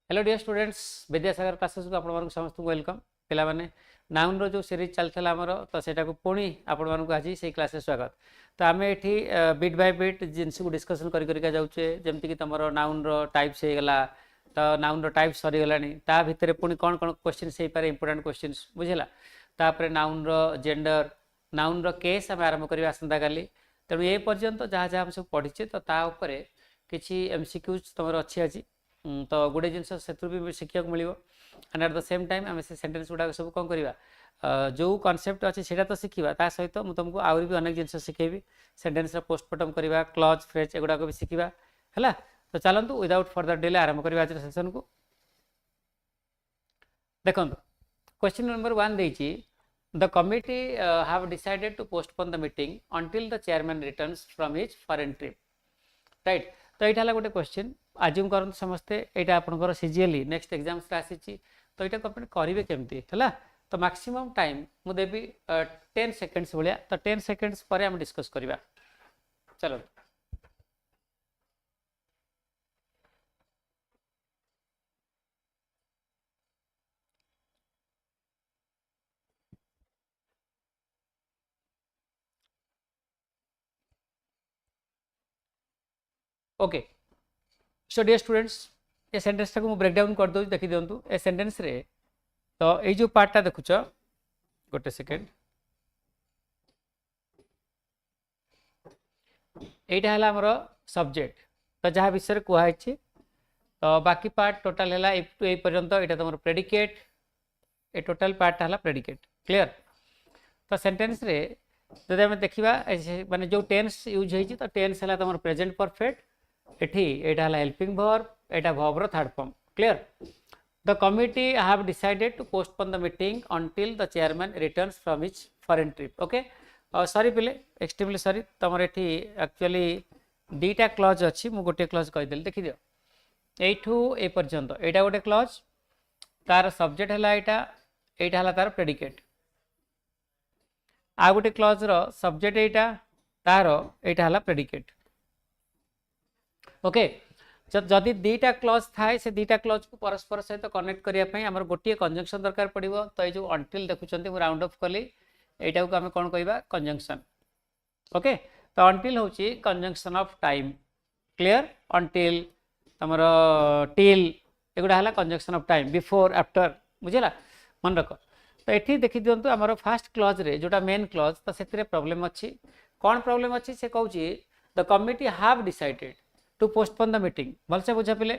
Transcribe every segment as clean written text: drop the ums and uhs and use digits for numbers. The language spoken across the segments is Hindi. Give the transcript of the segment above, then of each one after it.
Hello dear students Vidyasagar classes को आपण समस्त वेलकम पिला माने नाउन रो जो सीरीज चलता आमर तो सेटा को पुणी आपण आज से क्लासे स्वागत। तो आम ये बिट बाय बिट जिनस को डिस्कसन कर जाऊे जमती कि तुम नाउन रो टाइप्स हो गला तो नाउन रो टाइप्स सरीगला ता भितर पुणी कौन कौन क्वेश्चन हो पारे इंपोर्टेंट क्वेश्चन बुझेगा। तापर नाउन रो जेंडर नाउन रो केस आम आरंभ करवा आसंता काली तेणु ए पर्यंत जहाँ जहाँ हम सब पढ़ीचे तो ताऊपर किसी एमसीक्यूज तुम अच्छी अच्छी तो गोटे जिन से भी शिक्षा मिल and at the same time आम से सेन्टेन्स गुड़ाक सब कौन करवा जो कॉन्सेप्ट अच्छे से तो शिखा ता सहित मुझे तुमको आहरी भी अनेक जिन शिखेबी सेन्टेन्स पोस्टमार्टम करवा क्लज फ्रेज एगुड़ाक भी शिखा है। तो चलतु विदाउट फर्दर डिले आरंभ करवा आज सेशन को। देखो क्वेश्चन नंबर 1 देती the committee have decided to postpone the meeting until the chairman returns from his foreign trip right. तो यहाँ गोटे क्वेश्चन आज्यूम करते समस्ते यहाँ आपंकर सीजीएली नेक्स्ट एग्जाम आसी तो यहाँ आप करेंगे केमती है। तो मैक्सिमम टाइम मुझे देवी 10 सेकेंड्स भाया तो 10 सेकेंड्स पर आम डिस्कस करवा। चलो ओके सो डियर स्टूडेंट्स ये सेंटेंस टाक ब्रेक डाउन कर दूँ देखी दिंतु ए सेंटेंस रे तो ये जो पार्टा देखुच गोटे सेकेंड यहाँ है आमर सब्जेक्ट तो जहाँ विषय कहुई तो बाकी पार्ट टोटाल है ये पर्यंत यहाँ तुम प्रेडिकेट ए टोटाल पार्ट है प्रेडिकेट क्लियर। तो सेंटेंस रे जब आम देखा माने जो टेन्स यूज होती तो टेन्स है तुम प्रेजेंट परफेक्ट एटा हेल्पिंग वर्ब एटा वर्ब रो third form clear. The committee have decided to postpone the meeting until the chairman returns from his foreign trip okay. Sorry पिले एक्सट्रीमली सॉरी तुम ये एक्चुअली दीटा क्लज अच्छी मु गोटे क्लज कहीदेली देखी दियो एठू ए पर्यंत एटा गोटे क्लज तार सब्जेक्ट है यहाँ है तार प्रेडिकेट आ गोटे क्लज रो सब्जेक्ट यहाँ तार यहाँ है प्रेडिकेट ओके। जदि दीटा क्लज थाए से दीटा क्लज को परस्पर सहित कनेक्ट करने आम गोटे कंजंक्शन दरकार पड़ो तो ये जो अंटिल देखुं राउंड अफ कली यहाँ को आम कौन कह कंजंक्शन ओके। तो अंटिल हूँ conjunction of time clear until तुम टिल एगुड़ा है conjunction of time before after बुझेगा मन रख। तो ये देखी दिंतु आम फास्ट क्लज रे जोटा मेन क्लज तो से प्रॉब्लम अच्छी कौन प्रॉब्लम अच्छी से कहूँ the committee have decided to postpone the meeting भलसे बुझा पिले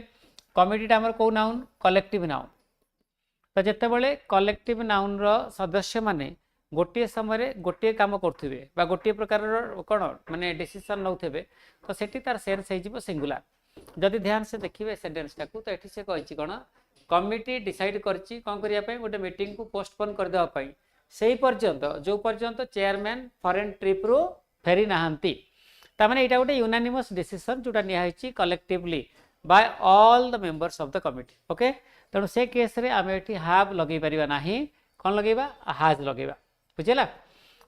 कमिटीटा आमर कौ नाउन कलेक्टिव नाउन तो जितेबाला कलेक्टिव नाउन रो सदस्य माने गोटे समय गोटे काम करुवे गोटे प्रकार कौन माने डिसीजन नौथे तो सेठी तार सेन्स हो सिंगुलर। जदि ध्यान से देखिए सेंटेंस टाकू तो ये से कही कौन कमिटी डिसाइड करछि कौन करने गोटे मीटिंग को पोस्टपोन करदेवाई से पर्यंत जो पर्यंत चेयरमैन फॉरेन ट्रिप रू फेरी नहांती तामाने यहाँ गोटे यूनानिमस डिसीजन जोटा निहाई collectively by all the members of the committee okay. तेणु से केस रे आम ये हाव लगे पारिबा नाही कौन लगेगा हाज लगेगा बुझेगा।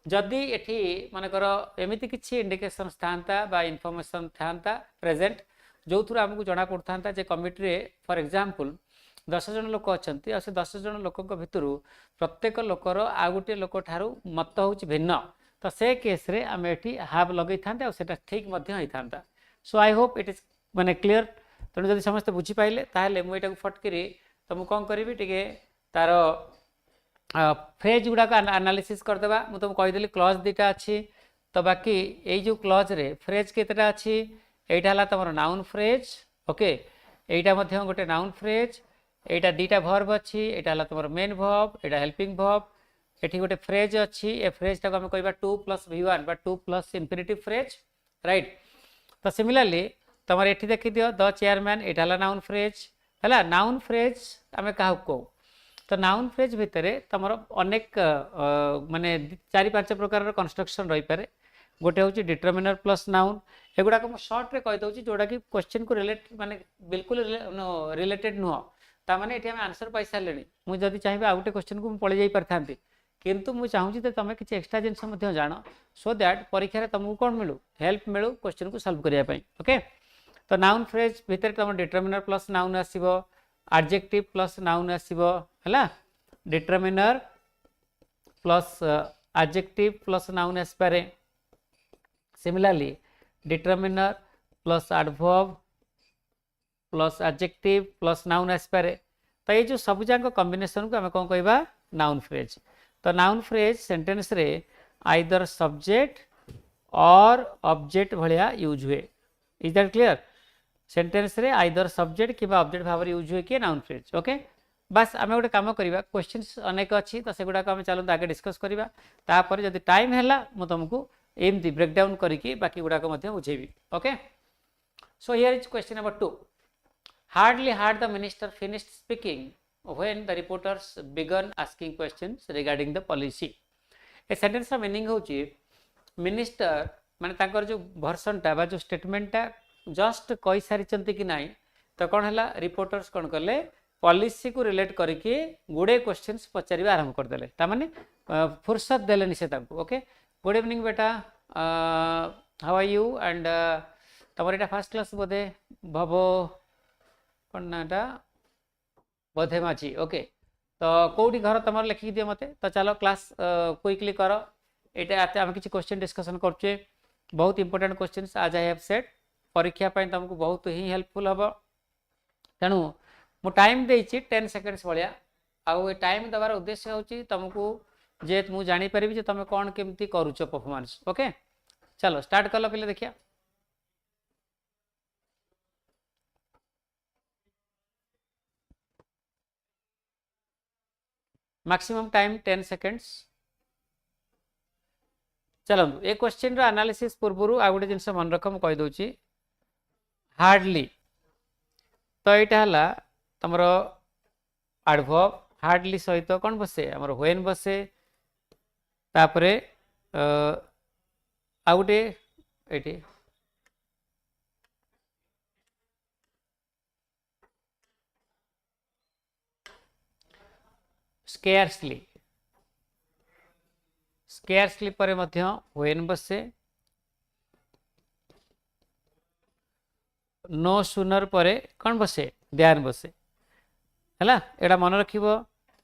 जदि एठी मानकर एमिति किछि इंडिकेशंस थांता बा इनफॉरमेशन थांता प्रेजेंट जो थ्रू आमको जना पड़ता जे कमिटी रे फॉर एग्जांपल 10 जन लोक अच्छा से 10 जन लोक भितर प्रत्येक लोकर आ गोटे लोक ठारू मत हूँ भिन्न तो से केस रे आम ये हाव लगे था ठीक होता। सो आई होप इट इज माने क्लीयर। तेणु जब समस्ते बुझीपारे ताहले मुझे फटकरी तो मुझे कौन करी टे तार फ्रेज गुड़ाक एनालिसिस करदेबा मुझे तुमको कहीदेली क्लज दीटा अच्छी तो बाकी ये जो क्लज रे फ्रेज केतेटा अच्छी यहाँ है तुम नाउन फ्रेज ओके यहाँ गोटे नाउन फ्रेज यहाँ दीटा भर्ब अच्छी यहाँ है तुम मेन भर्ब यहाँ हेल्पिंग भर्ब एठी गोटे फ्रेज अच्छी ए फ्रेज टाक आम कह 2 + V1 बा 2 + इन्फिनिटिव फ्रेज राइट। तो सिमिलरली तुम ये देखी दियो द चेयरमैन यहाँ है नाउन फ्रेज है नाउन फ्रेज आम क्या कहू तो नाउन फ्रेज भितर तुम अनेक माने 4-5 प्रकार कंस्ट्रक्शन रही पारे गोटे हूँ डिटरमिनर प्लस नाउन एगुड़ाक मुझे सर्ट रे कहीदे जोटा कि क्वेश्चन को रिलेट माने बिल्कुल रिलेटेड नुह ताने ये आंसर पाई सारे मुझे जब चाहिए आ गए क्वेश्चन को पलि जा पारि था किंतु मुझे चाहूँगी तुम किसी एक्सट्रा जिनस जान सो दैट परीक्षा तुमको कौन मिलू हेल्प मिलू क्वेश्चन को सॉल्व करने ओके। तो नाउन फ्रेज भितर तुम डिटरमिनर प्लस नाउन आसो adjective plus noun आसीबो हला determiner plus adjective plus noun आसपारे similarly determiner plus adverb plus adjective plus noun आसपारे तो ये जो सब जाक कॉम्बिनेशन को हमें कौन कहबा नाउन फ्रेज तो नाउन फ्रेज सेंटेंस रे आइदर सब्जेक्ट और ऑब्जेक्ट भलिया यूज हुए इज दैट क्लियर सेंटेंस रे आइदर सब्जेक्ट कि ऑब्जेक्ट भाव यूज हुए कि नाउन फ्रेज ओके बस आम गोटे कम करवा क्वेश्चंस अनेक अच्छी तो से गुड़ाक आम चलते आगे डिस्कस करवा तापर जब टाइम है मैं तुमको एमती ब्रेकडाउन करके बाकी गुड़ाक बुझेबी okay so here is question number 2 hardly had the minister finished speaking when the reporters began asking questions regarding the policy a sentence meaning होची मिनिस्टर माने तांकर जो वर्सन टा बा जो स्टेटमेंट टा जस्ट कहि सारी चंती कि नाही तो कोन हला रिपोर्टर्स कोन करले पॉलिसी को रिलेट करके गुडे क्वेश्चंस पचारिबा आरंभ कर देले ता माने फुर्सत देले नि से तांको ओके गुड इवनिंग बेटा हाउ आर यू एंड तमर एटा फर्स्ट क्लास बोधे भवो कन्नाटा बोधे माची ओके तो कौटी घर तुम लिखिक दियो मते तो चलो क्लास क्विकली कर यहाँ आम किसी क्वेश्चन डिस्कसन करचे बहुत इंपोर्टेंट क्वेश्चन आज आई हैव सेट परीक्षा तुमको बहुत ही हेल्पफुल हम तेणु मु टाइम देछि 10 सेकेंड्स भाया आउ टाइम देवार उद्देश्य होची तुमको जे मु जानी परिबी जे तुम कौन केमती करूछ परफॉर्मेंस ओके चलो स्टार्ट कल पहले देखिया मैक्सिमम टाइम 10 सेकेंड्स चलो ए क्वेश्चन रो एनालिसिस पूर्व आ गोटे जिनस मन रख मुझे कहीदे हार्डली तो यहाँ है तुम एडवर्ब हार्डली सहित कौन बसे आमर व्हेन बसे तापर आ गोटे ये स्केर्सली स्केर्सली पर मध्य व्हेन बसे नो सुनर पर कौन बसे ध्यान बसे है एटा मन रखिबो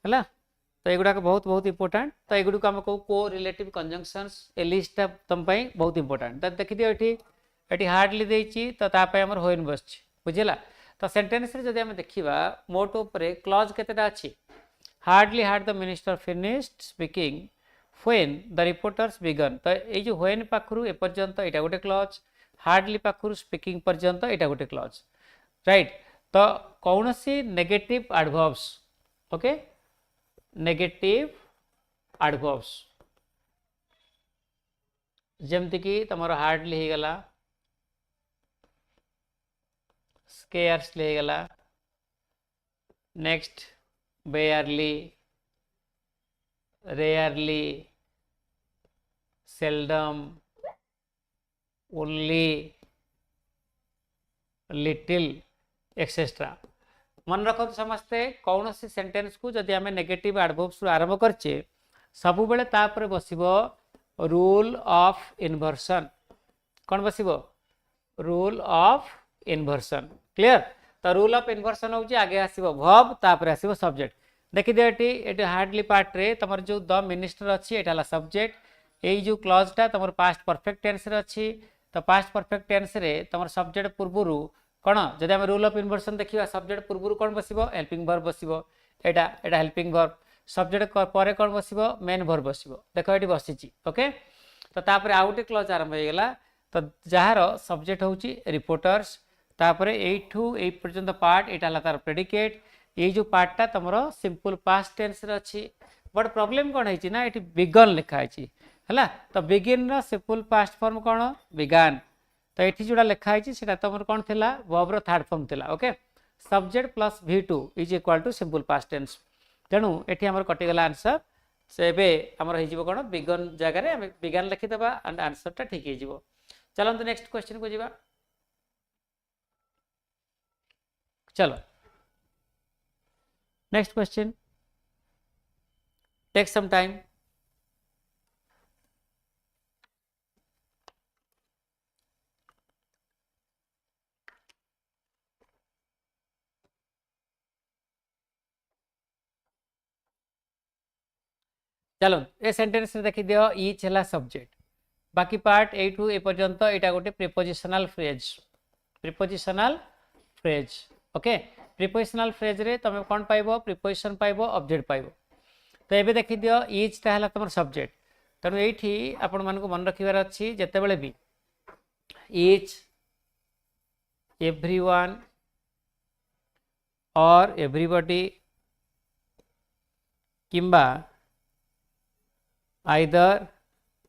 है तो युवा बहुत बहुत इंपोर्टेंट तो युग आम कहू को रिलेटिव कंजंक्शंस ए लिस्ट तुम बहुत इंपोर्टेंट तो देखी दियो ये हार्डली देछि तो तापाई हमर व्हेन बसछि बुझिला तो सेंटेंस रे जदि हम देखिबा मोट ऊपर क्लॉज केतेटा अछि hardly had the minister finished speaking when the reporters began तो ये जो when पाखरु ए पर्यंत एटा गोटे क्लॉज हार्डली पाखरु स्पीकिंग पर्यंत एटा गोटे क्लॉज राइट तो कौन सी negative adverbs okay negative adverbs जेमति कि तमरो हार्डली हे गला स्केर्सली हे गला next barely rarely seldom only little etcetera मन रख समस्ते कौन सी सेंटेंस को जदि आम नेगेटिव एडवर्ब्स आरंभ करचे सब बेले तापर बसिबो रूल ऑफ इन्वर्सन कौन बसिबो रूल ऑफ इन्वर्सन क्लियर तो रूल ऑफ इन्वर्सन हो आगे आसो वर्ब तापर आसो सब्जेक्ट देखी दियो ये हार्डली पार्ट रे तुम जो द मिनिस्टर अच्छी एटा सब्जेक्ट यही जो क्लॉजटा तुम पास्ट परफेक्ट टेंस रे अच्छी तो पास्ट परफेक्ट टेंस रे तुम सब्जेक्ट पूर्व कौन जब आम रूल ऑफ इन्वर्सन देखा सब्जेक्ट पूर्व कौन बसो हेल्पिंग वर्ब बसो एटा हेल्पिंग वर्ब सब्जेक्ट पर कौन बसो मेन वर्ब बसो देख ये बसी ओके तो तापर आउ गोटे क्लॉज आरंभ हो गला तो जार सब्जेक्ट होची रिपोर्टर्स तापर एठू ए पर्यंत पार्ट एटा तार प्रेडिकेट ये जो पार्टा तुम सिंपल पास्ट टेंस रे अच्छी बट प्रॉब्लम कौन है ना ये बिगन लिखाई है तो बिगिन रो सिंपल पास्ट फॉर्म कौन बिगान तो ये जोड़ा लिखाई से तुम कौन थी वर्ब रो थर्ड फॉर्म थिला okay subject plus V2 is equal to simple past tense तेणु ये आम कटिगला आंसर से आमर हो कौन बिगन जगह बिगान लिखिदेवा एंड आंसरटा ठीक हो चलते नेक्स्ट क्वेश्चन को जीवा चलो next question take some time चलो ए सेंटेंस रे देखि दियो इच हला सब्जेक्ट बाकी पार्ट ए टू ए पर्यंत एटा गोटे prepositional phrase okay prepositional phrase रे तमे कोन पाइबो प्रीपोजिशन पाइबो ऑब्जेक्ट पाइबो तो एबे देखि दियो इच ता हला तमर सब्जेक्ट तनु एठी आपण मन को मन रखिबार अछि जते बेले भी इच एवरीवन और एवरीबॉडी किंबा आइदर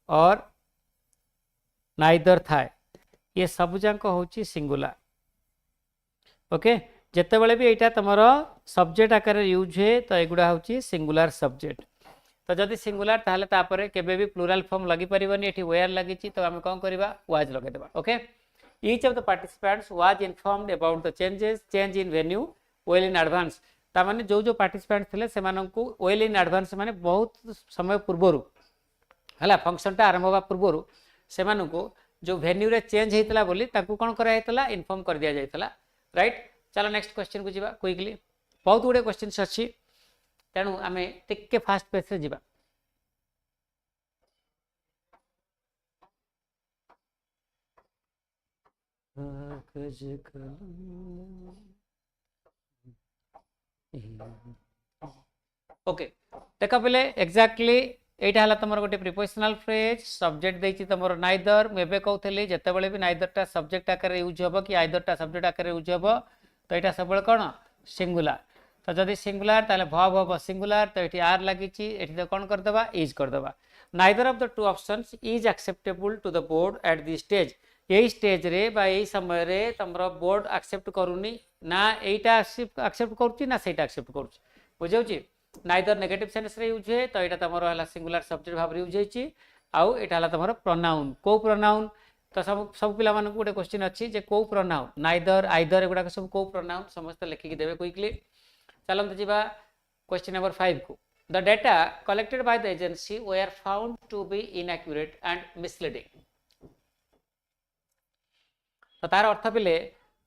और नाइदर थाए ये सब जाक हूँ सिंगुलर ओके जिते बड़े भी यहाँ तुम सब्जेक्ट आकार यूज हुए तो युवा हूँ सिंगुलर सब्जेक्ट तो जदि सिंगुलर ताहले तापरे केबे भी प्लूराल फॉर्म लगी परिबनी एठी वेयर लगी तो आम कौन करवा वाज लगे देबा okay each of the participants was informed about the change in venue well in advance तामाने जो पार्टिसिपेंट थिले सेमानंकु वेल इन एडवांस माने बहुत समय पूर्वरु हला फंक्शन टा आरंभ होगा पूर्वरु सेमानंकु जो वेन्यू रे चेंज हेतला बोली ताकू कोन करा हेतला इन्फॉर्म कर दिया जायतला राइट चलो नेक्स्ट क्वेश्चन को जीवा क्विकली बहुत गुडे क्वेश्चंस अछि तेणु आमे टिके फास्ट पेस रे जीवा ओके देखा पहले एक्जाक्टली एटा हला तमर गोटे प्रीपोजिशनल फ्रेज सब्जेक्ट देछि तमर नाइदर मेबे कहउथली जते बेले भी नाइदर टा सब्जेक्ट आकार यूज होबो कि आइदर टा सब्जेक्ट आकार यूज होबो तो एटा सब बेले कोन सिंगुलर तो जदि सिंगुलर ताले भव होबो सिंगुलर तो एठी आर लागिछि एठी तो कोन कर देबा इज कर देबा neither of the two options is acceptable to the board at this stage यही स्टेज रे बा यही समय रे तमरो बोर्ड एक्सेप्ट करूनी ना एटा एक्सेप्ट करूची ना सेटा एक्सेप्ट करूची बुझौची नाइदर नेगेटिव सेंस रे यूज है तो एटा तमरो हला सिंगुलर सब्जेक्ट भाव रे यूज हेची आउ एटा हला तमरो प्रोनाउन को प्रोनाउन तो सब पिला मानक गोटे क्वेश्चन अछि जे को प्रोनाउन नाइदर आइदर एगुडा सब को प्रोनाउन समस्त लिखि देबे क्विकली चलंत जीवा क्वेश्चन नंबर 5 को the data collected by the agency were found to be inaccurate and misleading तो तार अर्थ पिले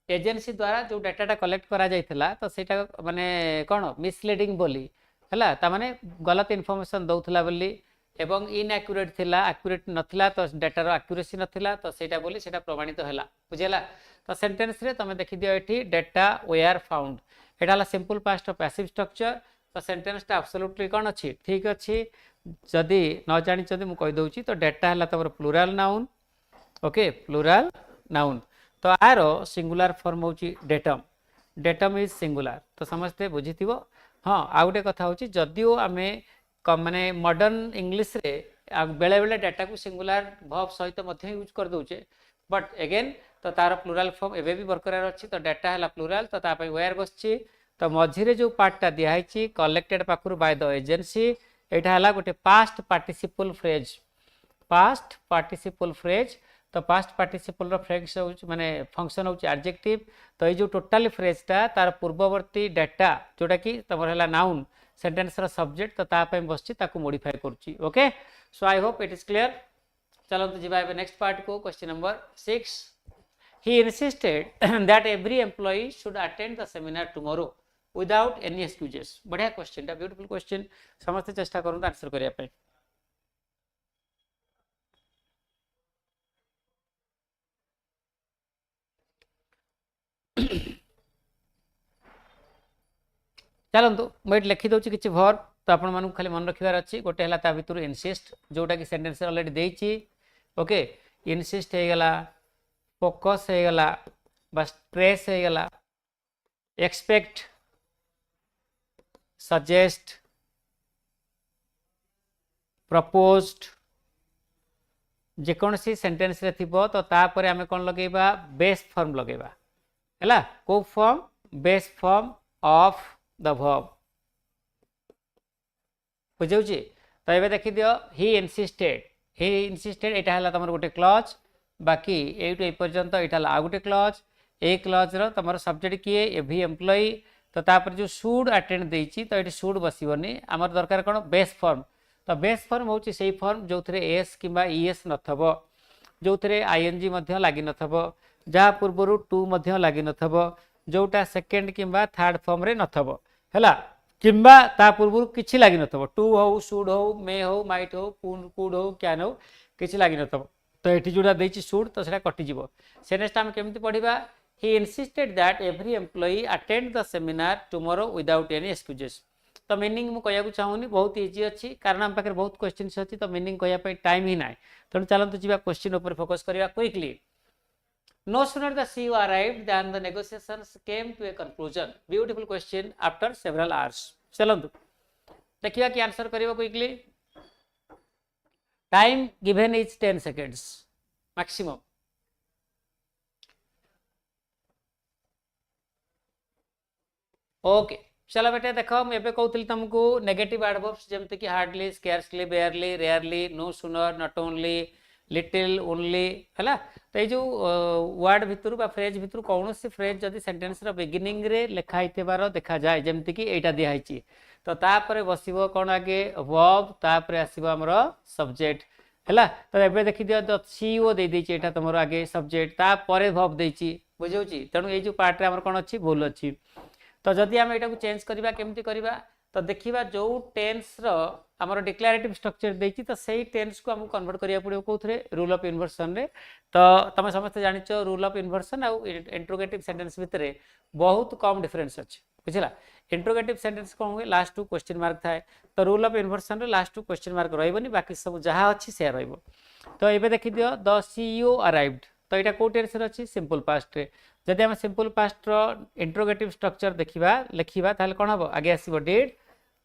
एजेंसी द्वारा जो डाटाटा कलेक्ट करा जाइथिला तो सेटा माने कोन मिसलीडिंग बोली हला ता माने गलत इन्फॉर्मेशन दउथला बोली एवं इनएक्यूरेट थिला एक्यूरेट नथिला तो डाटा रो एक्यूरेसी नथिला तो सेटा बोली सेटा प्रमाणित हैला बुझेला तो सेंटेंस रे तमे देखि दियो एठी डाटा वेयर फाउंड एटा हला simple past of passive structure तो सेंटेंस टा एब्सोल्युटली कोन अछि ठीक अछि जदी न जानि जदी मु कहि दउची तो डाटा हला तमर plural noun okay plural noun तो आरो सिंगुलर फॉर्म होची डेटम इज सिंगुलर तो समझते बुझीथिबो हाँ आ गोटे कथा होची जदियो आमे माने मॉडर्न इंग्लिश रे बेले बेले डाटा को सिंगुलर वर्ब सहित मध्य यूज कर दोचे बट अगेन तो तार प्लूरल फॉर्म एबे भी बरकरार अछि तो डाटा हला प्लूरल तो ता पय वेयर बसछि तो मझी रे जो पार्टटा दिया हैछि कलेक्टेड पाखुर बाय द एजेंसी एटा हला गोटे पास्ट पार्टिसिपल फ्रेज तो पास्ट पार्टिसिपल रो फ्रेज माने फंक्शन होची एडजेक्टिव तो ये जो टोटल फ्रेज टा तार पूर्ववर्ती डाटा जोटा कि तमर हला नाउन सेंटेंस रो सब्जेक्ट तो ता पय बसछि ताकू मॉडिफाई करछि okay so I hope it is clear चलंतु जिबा एबे नेक्स्ट पार्ट को question number 6 he insisted that every employee should attend the seminar tomorrow without any excuses बढ़िया क्वेश्चन टा ब्यूटीफुल क्वेश्चन समस्त चेष्टा करन आंसर करिया पे चलतु मुझे लिखी दूसरी किसी वर्ब तो आपण मानक खाली मन रखिबार अछि गोटे हला ता भितर इनसिस्ट जोटा कि सेंटेंस ऑलरेडी देइछि ओके इनसिस्ट हे गला फोकस हे गला बस स्ट्रेस हे गला एक्सपेक्ट सजेस्ट प्रपोज्ड जेकोसी सेंटेंस रे थिबो तो ता परे हमें कोन लगेबा बेस फॉर्म लगेबा हला को form base form of the verb बुझौची तो एबे देखि दियो ही इंसिस्टेड एटा हला तमर गोटे क्लॉज बाकी एटू ए पर्यंत एटा हला आ गोटे क्लॉज ए क्लॉज रो तमर सब्जेक्ट किए एवरी एम्प्लॉई तो तापर जो शुड अटेंड देइची तो एटी शुड बसिबनी हमर दरकार कोन बेस फॉर्म तो बेस फॉर्म होची सेही फॉर्म जो थरे एस किबा ईएस नथबो जो थरे आईएनजी मध्य लागि नथबो जा पूर्वरु टू मध्य लागि नथबो जोटा सेकंड किबा थर्ड फॉर्म रे नथबो हला किंबा ता पूर्व किछि लागि नथबो टू हो शुड हो मे हो माइट हो कुड हो कैन हो किछि लागि नथबो तो एठी जोडा देछि शुड तो सेटा कटि जिवो सेनेस्ट हम केमति पढिबा he insisted that every employee attend the seminar tomorrow without any excuses तो मीनिंग मु कहया चाहूनी बहुत इजी अच्छी कारण हम पाखे बहुत क्वेश्चंस अच्छी तो मीनिंग कहया टाइम ही ना तेणु चलते जी क्वेश्चन ऊपर फोकस करवा quickly No sooner the CEO arrived than the negotiations came to a conclusion. Beautiful question after several hours. चलନ୍ତୁ देखिए कि आंसर करियो quickly time given is 10 seconds maximum. Okay चलो बेटे देखो मुझे कहूँ तुमको नेगेटिव एडवर्ब्स जमती कि hardly scarcely barely rarely no sooner not only little only है तो ये जो वर्ड भितर बा फ्रेज भितर कौन सी फ्रेज जदि सेंटेंस रो बिगिनिंग रे लिखाई थिबार देखा जाए जमती कि एटा दिया है तो तापर बसिबो कौन आगे वर्ब तापर आसीबो हमरो सब्जेक्ट है तो एबे देखि दियो सीओ दे देछि एटा तमरो आगे सब्जेक्ट तापर वर्ब देछि बुझौछि तेणु ये जो पार्ट रे हमर कोन अछि भूल अछि तो जदि आम यहाँ चेंज करवा केमती करवा तो देखा जो टेन्स आमर डिक्लेरेटिव स्ट्रक्चर देती तो सही टेन्स को आमको कन्वर्ट करिया पड़ो कौन रूल ऑफ इन्वर्सन रे तो तुम समस्त जानिच रूल ऑफ इन्वर्सन आउ इंट्रोगेटिव सेंटेंस भितर बहुत कम डिफरेंस अच्छे बुझला इंट्रोगेटिव सेंटेंस कौन हुए लास्ट टू क्वेश्चन मार्क थाए तो रूल ऑफ इन्वर्सन रे लास्ट टू क्वेश्चन मार्क रही बाकी सब जहाँ अच्छी से रही तो ये देखी दियो द सीईओ अराइव्ड तो यहाँ कौ टेन्स अच्छी सिंपल पास्ट रे जदि आम सिंपल पास्ट इंट्रोगेटिव स्ट्रक्चर देखा लिखा ताहले कौन हम आगे आसो डिड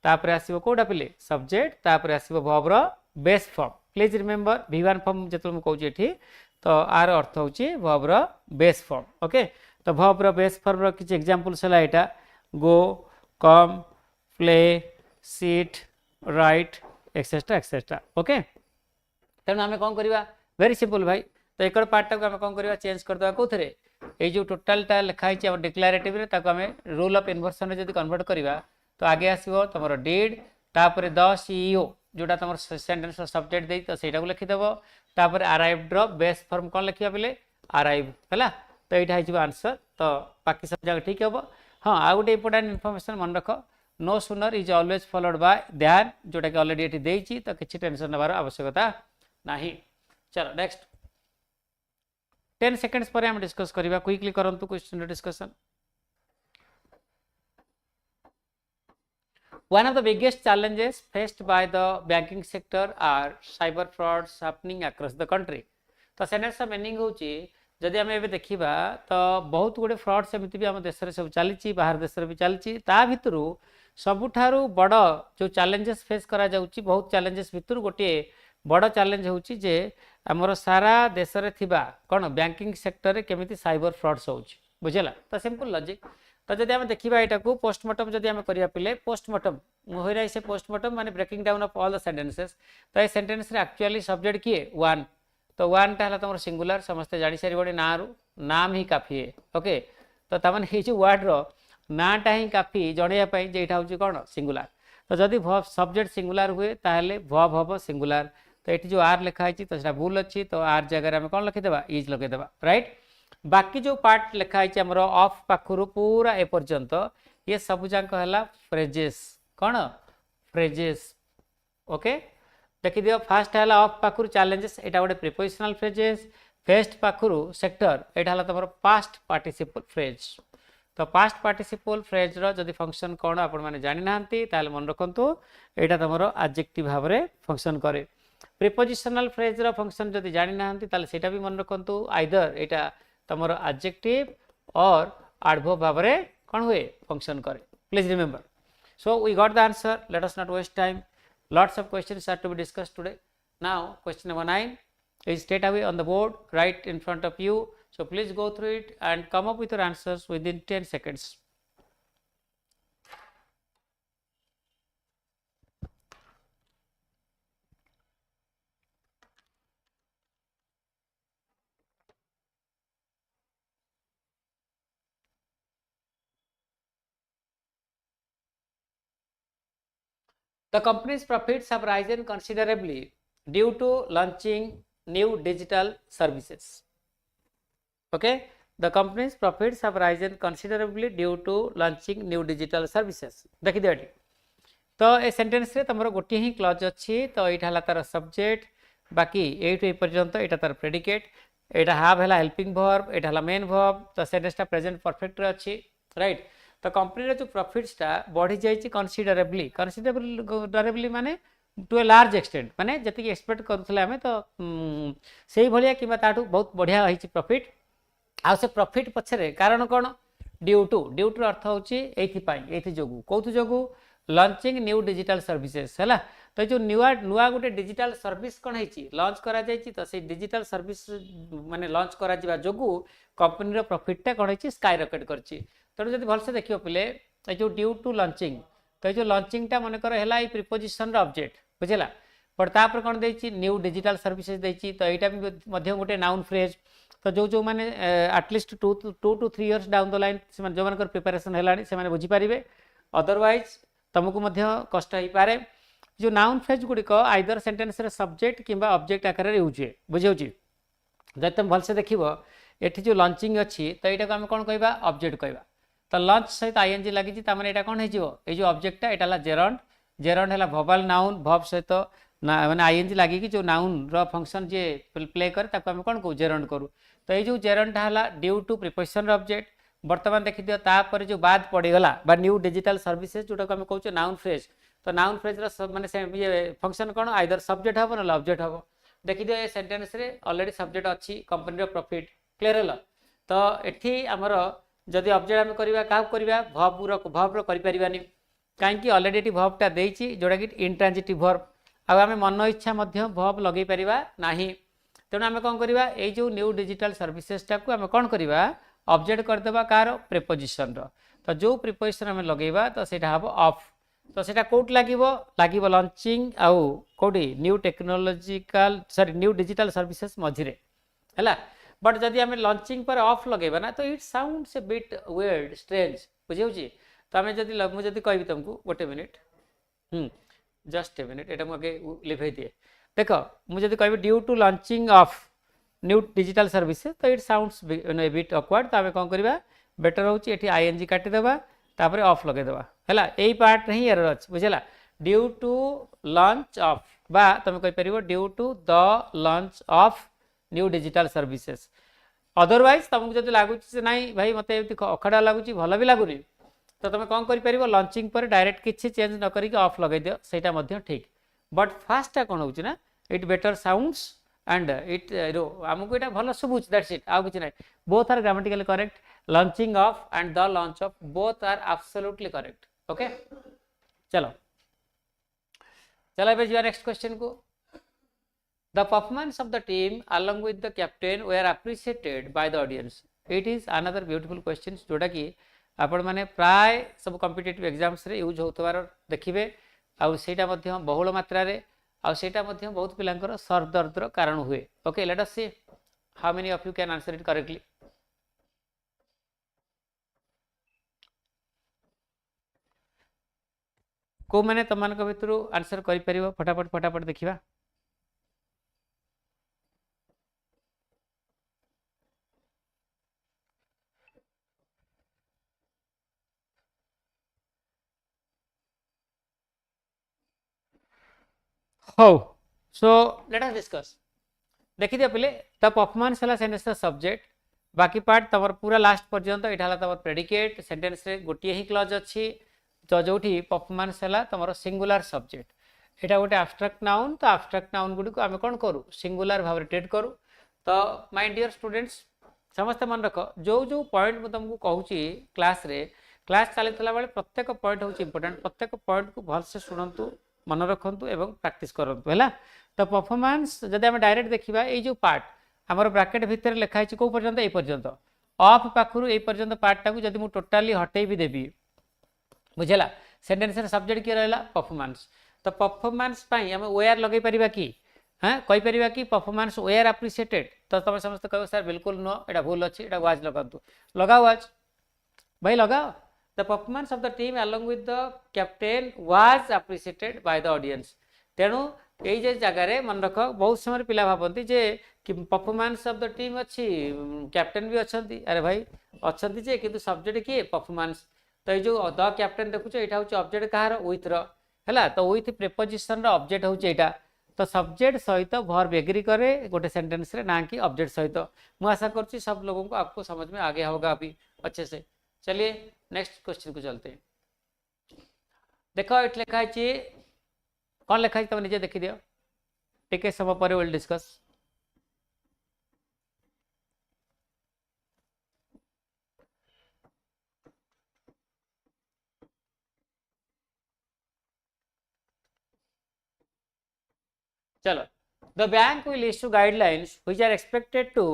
तापर आसो कौटा पिले सब्जेक्ट तापर आसो वर्ब रो base form please remember V1 form जो मुझे कहूँ ये तो आर अर्थ हूँ वर्ब रो बेस फॉर्म ओके तो वर्ब रो बेस फॉर्म रो किछि एग्जांपल्स है यहाँ go come play sit write etcetera etcetera okay तेणु आम कौन करवा वेरी सिंपल भाई तो एक पार्ट टाक आम कौन करवा चेंज करदे कौन ये जो टोटालटा लिखाई डिक्लेरेटिव आम रूल ऑफ इन्वर्सन जब कन्वर्ट करवा तो आगे आसो तुम डिड तापर द सीईओ जोटा तुम सेंटेंस सब्जेक्ट दे तो सहीटा को लिखिदेव तापर अराइव्ड बेस फॉर्म कौन लिखा पे अराइव है तो यहाँ हो आंसर तो बाकी सब जगह ठीक हम हाँ आ गए इंपोर्टेंट इनफॉरमेशन मन रख no sooner is always followed by than जोटा कि ऑलरेडी ये देती तो किसी टेंशन नबार आवश्यकता नहीं चलो नेक्स्ट 10 seconds पर हम डिस्कस करवा क्विकली करंतु question discussion one of the biggest challenges faced by the banking sector are cyber frauds happening across the country तो सेनेस मीनिंग होची जदि आम एबे देखिबा तो बहुत गुडे फ्रॉड सेमिति भी आम देश रे सब चली बाहर देश रे भी चली ता भितरु सबुठारु बड़ जो चैलेंजेस फेस करा जाउची बहुत चैलेंजेस भितरु गोटे बड़ चैलेंज होची जे आमर सारा देश रे थिबा कोन बैंकिंग सेक्टर रे केमिति साइबर फ्रॉड्स होची बुझला तो सिंपल लॉजिक तो जदि आम देखिबा एटा को पोस्टमार्टम जदि आम करिया पिले पोस्टमार्टम होई रही से पोस्टमार्टम माने breaking down of all the sentences तो ए सेंटेंस रे एक्चुअली सब्जेक्ट किए वन तो वन टा हला तुम सिंगुलर समस्ते जानि सारी बडी ना रु नाम ही काफी है ओके तो तमन हे जो वर्ड रो नाटा ही काफी जणिया पई जे एटा होची कोन सिंगुलर तो जदि वर्ब सब्जेक्ट सिंगुलर हुए ताहले वर्ब हबो सिंगुलर तो ये जो आर लिखाई तो सेटा भूल अच्छी तो आर जगह आम कौन लिखिदेवा इज लगे राइट बाकी जो पार्ट लिखाई आमर ऑफ पाखु पूरा ए पर्यंत ये सब जाक है फ्रेजेस कौन फ्रेजेस ओके देखी दियो फास्ट है ऑफ पाखु चैलेंजेस यहाँ गोटे प्रिपोजिशनल फ्रेजेस फेस्ट पाखु सेक्टर यहाँ तुम पास्ट पार्टिसिपल फ्रेज तो पास्ट पार्टिसिपल फ्रेज रो फंक्शन कौन आपण मैंने जानी ना मन रखु यहाँ तुम एडजेक्टिव भाव में फंक्शन करे प्रिपोजिशनल फ्रेज रो फंक्शन जदि जानी ना सेटा भी मन रखु आइदर यहाँ तुम एडजेक्टिव और एडवर्ब भाव में कौन हुए फंक्शन करे please remember so we got the answer let us not waste time lots of questions are to be discussed today now question number 9 is straight away on the board right in front of you so please go through it and come up with your answers within 10 seconds The company's profits have risen considerably due to launching new digital services. Okay, the company's profits have risen considerably due to launching new digital services. देखिए तो ए सेंटेंस रे तुम गोटे ही क्लज अच्छी तो यहाँ तार सब्जेक्ट बाकी ये पर्यंत यहाँ तार प्रेडिकेट एटा हाव है हेल्पिंग वर्ब एटा है मेन वर्ब तो सेंटेंसटा प्रेजेंट परफेक्ट रे अच्छी राइट तो कंपनी जो प्रॉफिट्सटा बढ़ी जाइए कनसीडरेबली माने टू ए लार्ज एक्सटेंट माने जति एक्सपेक्ट करूथले हमें तो सेही भलिया किबा ताठू बहुत बढ़िया रही प्रॉफिट आ से प्रॉफिट पछरे कारण कोन ड्यू टू अर्थ होची एथि जोगु कोथु जोगु लॉन्चिंग न्यू डिजिटल सर्विसेज हैला तो जो नुआ गोटे डिजिटल सर्विस कौन है लॉन्च करा जायछि तो से डिजिटल सर्विस माने लॉन्च करा जिबा जोगु कंपनी रो प्रॉफिटटा कौन है स्काई रॉकेट करछि तेणु जब भलसे देखियो पिले जो ड्यू टू लॉन्चिंग तो जो लॉन्चिंगटा मन कर है प्रिपोजिशन ऑब्जेक्ट बुझेला पर तापर कौन देछि न्यू डिजिटल सर्विसेज देछि तो एटा भी मध्य गोटे नाउन फ्रेज तो जो माने at least 2 to 3 years down the line से जो मानकर प्रिपरेशन हेलानी से माने बुझी पारिबे अदरवाइज तुमको मध्य कष्ट हो पारे जो नाउन फ्रेज गुड़िक आइदर सेंटेंस रे सब्जेक्ट किंबा ऑब्जेक्ट आकार रे यूज हुए बुझे जब तुम भलसे देखिबो एठी जो लॉन्चिंग अच्छी तो यहाँ को आम कौन कहवा ऑब्जेक्ट कहवा तो लॉन्च सहित आईएनजी लगी तार कौन हो जो ऑब्जेक्टा यहाँ जेरंड जेरंड है भोवल नाउन भव सहित माने आईएनजी लगी जो नाउन रो फंक्शन जे प्ले करे ताको आम कौन कहू जेरंड करू तो ये जो जेरंडा है ड्यू टू प्रिपोजिशन ऑब्जेक्ट बर्तमान देखी दियो तापर जो बाद पड़ीगला बा न्यू डिजिटल सर्विसेज जोटा आम कहूँ नाउन फ्रेज तो नाउन फ्रेज माने ये फंक्शन कौन आइदर सब्जेक्ट हम ना ऑब्जेक्ट हम देखी दियो ये सेंटेंस रे ऑलरेडी सब्जेक्ट अच्छी कंपनी प्रॉफिट क्लियर है तो एठी आमर जदि ऑब्जेक्ट आम करवा क्या करवा भव करें कहीं ऑलरेडी ये भवटा देती जोटा कि इंट्रांजिटिव भर्ब आम मन इच्छा भव लगे पारिबा नाही तेणु आम कौन करवा ये जो न्यू डिजिटल सर्विसेसटा को आम कौन करवा ऑब्जेक्ट करदेबा कार प्रिपोजिशन तो जो प्रिपोजिशन आम लगेबा तो सेटा हम ऑफ तो सेटा कोट लागिबो लॉन्चिंग आउ कोडी new technological sorry new digital services मझिरे हैला बट जदि आम लॉन्चिंग पर ऑफ लगेबा ना तो it sounds a bit weird strange बुझे तो आम जदि मुझे कहि तुमको गोटे मिनिट जस्ट ए मिनिट एटा मुझे लिखै दिए देख मुझे कह due to launching of new digital services तो it sounds a bit awkward तो आम कौन करवा बेटर होची एठी आईएनजी काटिदेबा तापर ऑफ लगेदेबा हैला एई पार्ट नहीं एरर अछि बुझला ड्यू टू लॉन्च ऑफ बा तुम कहि परिबो due to the launch of new digital services otherwise तुमको जब लगुच नाई भाई मत अखड़ा लगुच भल भी लगुनि तो तुम कौन कर लॉन्चिंग पर डायरेक्ट किसी चेंज न करी ऑफ लगे दियो सेटा मध्य ठीक बट फास्टा कौन हो ना it better sounds and it आमको यहाँ भल शुभुच दैट्स इट आउ कि ना both are grammatically correct launching of and the launch of both are absolutely correct okay चलो चलो अब जी नेक्स्ट क्वेश्चन को The performance of the team along with the captain were appreciated by the audience. It is another beautiful question जोटा कि आपण माने प्राय सब कॉम्पिटिटिव एग्जाम्स रे यूज होतवार देखिबे आ सेटा मध्य बहुल मात्रा रे आ सेटा मध्य बहुत पिलांकर सर दर्दर कारण हुए okay let us see how many of you can answer it correctly को माने तमान को भितरु आंसर करि परिबो फटाफट देखिबा How? So let us discuss. देखी दिया पहले द परफॉर्मेंस है सेंटेंस सब्जेक्ट बाकी पार्ट तमर पूरा लास्ट पर्यंत यहाँ तमर प्रेडिकेट सेंटेंस रे गोटे ही क्लज अच्छी तो जो परफॉर्मेंस है तमर सिंगुलर सब्जेक्ट यहाँ गोटे एब्स्ट्रैक्ट नाउन तो एब्स्ट्रैक्ट नाउन गुडी को आम कौन करूँ सिंगुलर भाव ट्रीट करूँ तो माय डियर स्टूडेंट्स समस्ते मन रख जो जो पॉइंट मुझे तुमको कहूँ क्लास चली बेले प्रत्येक पॉइंट हूँ इंपोर्टेंट प्रत्येक पॉइंट को भलसे शुणु मन रखु एवं प्रैक्टिस करंतु है तो परफॉर्मेंस जदि आम डायरेक्ट देखा ये जो पार्ट आमर ब्रैकेट भितर लिखाई कौ पर्यंत ये पर्यंत ऑफ पाखु ये पर्यंत पार्टा को जब मुझे टोटाली हटई भी देवी बुझेगा सेंटेंस सब्जेक्ट किए रहा परफॉर्मेंस तो परफॉर्मेंस आम वेयर लगे पारिबा कि हाँ कहीपर कि परफॉर्मेंस वेयर एप्रिशिएटेड तो तुम समस्त कह सर बिल्कुल नुह यहाँ भूल अच्छी यहाँ वाज लगातु लगाओ वाज भाई लगाओ The performance of the team along with the captain was appreciated by the audience. तेणु ये जगार मन रख बहुत समय पिला भावती जे कि परफॉर्मेंस ऑफ द टीम अच्छी कैप्टेन भी अच्छा अरे भाई अच्छा जे कि सब्जेक्ट किए परफॉर्मेंस तो ये जो द कैप्टेन देखुच यहाँ हूँ ऑब्जेक्ट कहार विथ है तो विथ प्रीपोजिशन ऑब्जेक्ट होचे एटा तो सब्जेक्ट सहित वर्ब एग्री करे गोटे सेंटेंस रे ना कि ऑब्जेक्ट सहित मैं आशा करছি सब लोगों को आपको समझ में आ गया होगा अभी अच्छे से। चलिए नेक्स्ट क्वेश्चन को चलते हैं। देखो ये लिखा है कौन लिखा है तुम निजे देखी दियो टिके समय पर विल डिस्कस। चलो the bank will issue guidelines which are expected to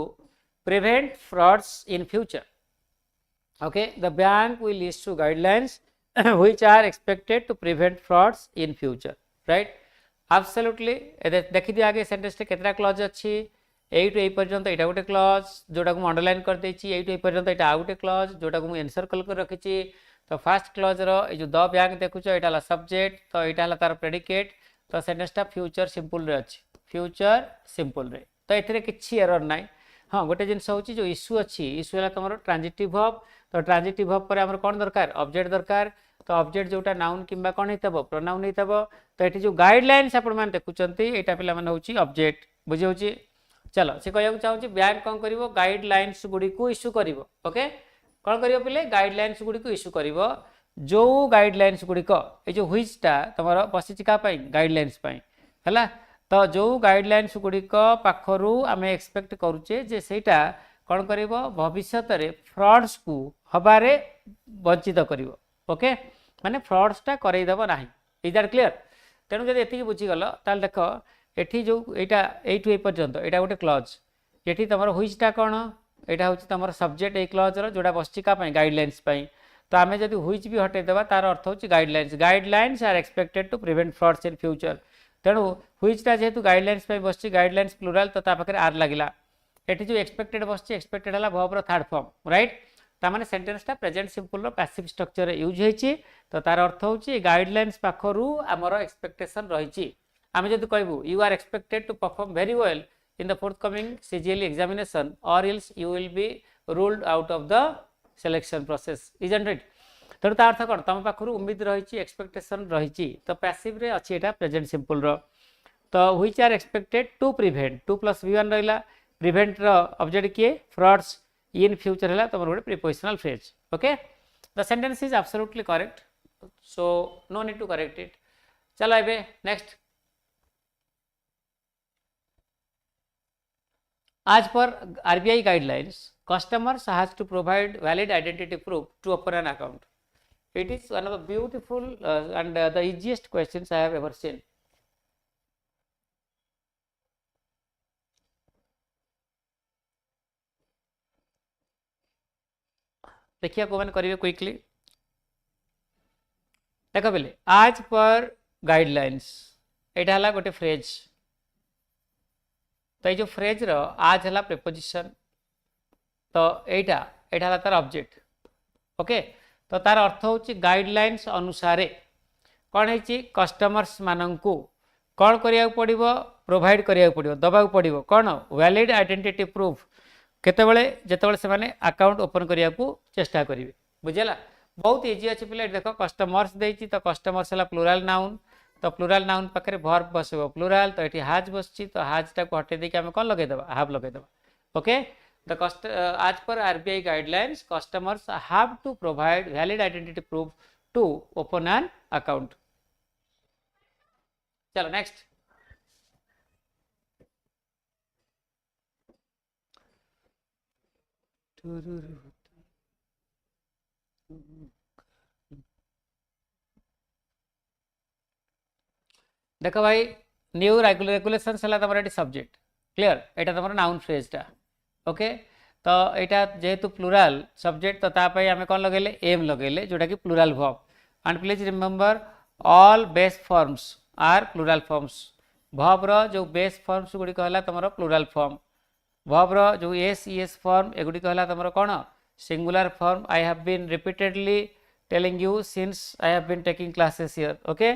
prevent frauds in future. Okay, the bank will issue guidelines which are expected to prevent frauds in future, right? Absolutely देखि दिया आगे सेंटेंस रे केतरा क्लॉज अछि ए टू ए पर्यंत एटा गोटे क्लॉज जोटा को अंडरलाइन कर देछि ए टू ए पर्यंत एटा आ गोटे क्लॉज जोटा को एनसर्कल कर रखिछि। तो फर्स्ट क्लॉज रो ए जो द बैंक देखुछ एटा ला सब्जेक्ट तो एटा ला तार प्रेडिकेट तो सेंटेंस टा फ्यूचर सिंपल रे अछि फ्यूचर सिंपल रे तो एथिरे किछि एरर नाही। हाँ गोटे जिनस हूँ जो इश्यू अच्छी इश्यू है तुम ट्रांजिटिव वर्ब तो ट्रांजिटिव वर्ब पर आमर कौन दरकार ऑब्जेक्ट दरकार तो ऑब्जेक्ट जोटा नाउन किंबा कौन होता प्रोनाउन होता तो ये जो गाइडलाइंस आपण मैंने देखुंत यहाँ पे हूँ ऑब्जेक्ट बुझे। चलो से कहूँ चाहूँगी बैंक कौन कर गाइडलाइंस गुड़ी को इश्यू कर ओके कौन कर पे गाइडलाइंस गुड़ी को इश्यू कर जो गाइडलाइंस गुड़िक ये जो हुईटा तुम बसी क्या गाइडलाइंस है तो जो गाइडलाइंस गुड़िक पाखरु आम एक्सपेक्ट करुचे जे सेटा कौन कर भविष्य फ्रॉड्स को हबारे वंचित कर ओके माने फ्रॉड्सटा करईदेव ना इज दैट क्लियर। तेणु जब ये बुझीगल ताल देख ये जो यहाँ ए टू ए पर्यंत यहाँ गोटे क्लॉज ये तुम हुईटा कौन यहाँ हूँ तुम सब्जेक्ट ए क्लॉज जोड़ा बस गाइडलाइंस तो आम जब हुईच भी हटेदेवा तार अर्थ हूँ guidelines guidelines are expected to prevent frauds in future तेणु हुईटा जेहेतु गाइडलाइंस बस गाइडलाइंस प्लूराल तो पाखे आर लगिला ये जो एक्सपेक्टेड बस एक्सपेक्टेड है वर्ब थर्ड फॉर्म राइट तामाने सेंटेंसटा present simple passive structure use होती तो तार अर्थ हूँ गाइडलाइंस पाखरु आमर एक्सपेक्टेशन रही आम जब कहूँ you are expected to perform very well in the forthcoming CGL examination or else you will be ruled out of the selection process isn't it तेणु तार अर्थ कौन तुम पाखु उम्मीद रही एक्सपेक्टेशन रही तो पैसिव रे अच्छी एटा प्रेजेंट सिंपल रो तो which are expected to prevent to plus V1 रहा प्रिवेंट रो ऑब्जेक्ट किए फ्रॉड्स इन फ्यूचर है तुम गोटे prepositional phrase okay the sentence is absolutely correct so no need to correct it. चलो एबे next as per RBI guidelines customers has to provide valid identity proof to open an account. It is one of the beautiful and the easiest questions I have ever seen. देखिए कौन करेंगे क्विकली देख पे आज पर गाइडलाइंस यहाँ है गोटे फ्रेज तो ये जो फ्रेज रो आज है प्रीपोजिशन तो यहाँ तार ऑब्जेक्ट ओके तो तार अर्थ हूँ गाइडलाइंस अनुसार कौन है कस्टमर्स मानू कौन करिया पड़ो प्रोवाइड करिया पड़ो दबा पड़ो कौन वैलिड आइडेंटिटी प्रूफ केतबेले जेतबेले से माने अकाउंट ओपन करिया को चेष्टा करिवे बुझेला बहुत इजी अच्छे पे देखो कस्टमर्स देती तो कस्टमर्स है प्लूराल नाउन तो प्लूराल नाउन पाखे वर्ब बसब प्लूराल तो ये हाज बसची तो हाजटा को हटे देके आम कौन लगेदेवा हाव लगेदेवा ओके द कस्ट as per RBI guidelines customers have to provide valid identity proof to open an account. चलो नेक्स्ट देख भाई न्यू रेगुलेशन है तुम ये सब्जेक्ट क्लियर यहाँ तुम नाउन फ्रेजटा ओके तो यहाँ जेहेतु प्लूराल सब्जेक्ट तो तापाई आम कौन लगेले एम लगेले जोटा कि plural verb and please remember all base forms are plural forms verb रो जो बेस फॉर्म्स गुड़िक है तुम प्लूराल फॉर्म वर्ब रो जो एस फॉर्म एगुड़िक है तुम कौन singular form I have been repeatedly telling you since I have been taking classes here okay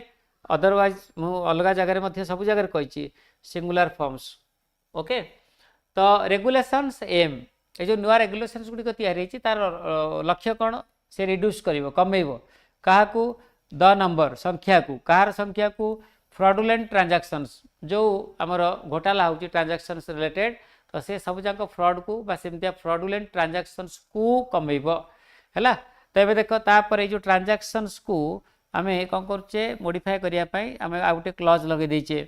otherwise मु अलग जगह सब जगह कही सिंगुलर फॉर्म्स ओके तो रेगुलेशंस एम ये जो नुआ रेगुलेशंस गुड़िक तार लक्ष्य कौन से रिड्यूस कर कमेब क्या द नंबर संख्या को कार संख्या को फ्रॉडुलेंट ट्रांजैक्शंस जो आमर घोटाला होची ट्रांजैक्शंस रिलेटेड तो से सब जाक फ्रॉड को बा सेमतिया फ्रॉडुलेंट ट्रांजैक्शंस को कमेइबो हैला। तो एबे देखो तापर ए जो ट्रांजैक्शंस को आमे कोन करचे मॉडिफाई करिया पई आमे आ गुटे क्लॉज लगे देचे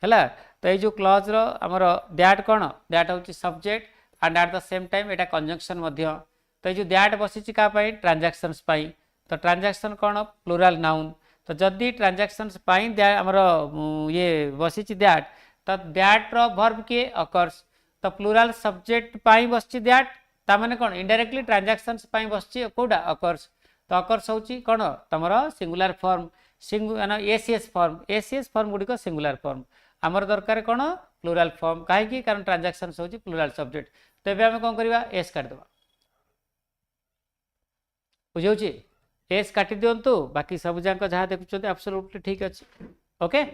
हैला। तो ये जो क्लॉज रो हमर दैट कोन दैट होची subject and at the same time Etah conjunction मध्य। तो ये जो दैट बसिची का पई ट्रांजैक्शंस पई तो ट्रांजैक्शन कोन प्लूरल नाउन। तो जदी ट्रांजैक्शंस पई हमर ये बसिची दैट तो दैट रो वर्ब के अकर्स तो प्लूरल सब्जेक्ट पई बसिची दैट ता माने कोन इनडायरेक्टली ट्रांजैक्शंस पई बसिची कोडा अकर्स। तो अकर्स होची कोन तमरो सिंगुलर फॉर्म एसीएस फॉर्म गुडी को सिंगुलर फॉर्म आमर दरकार कोन प्लूरल फॉर्म काहे की कारण ट्रांजैक्शंस होची प्लूरल सब्जेक्ट। तो एबे हम कोन करबा एस काट देबा बुझौची एस काटी दियंतु बाकी सब जाक जहा देखुछते एब्सोल्युटली ठीक अछि okay.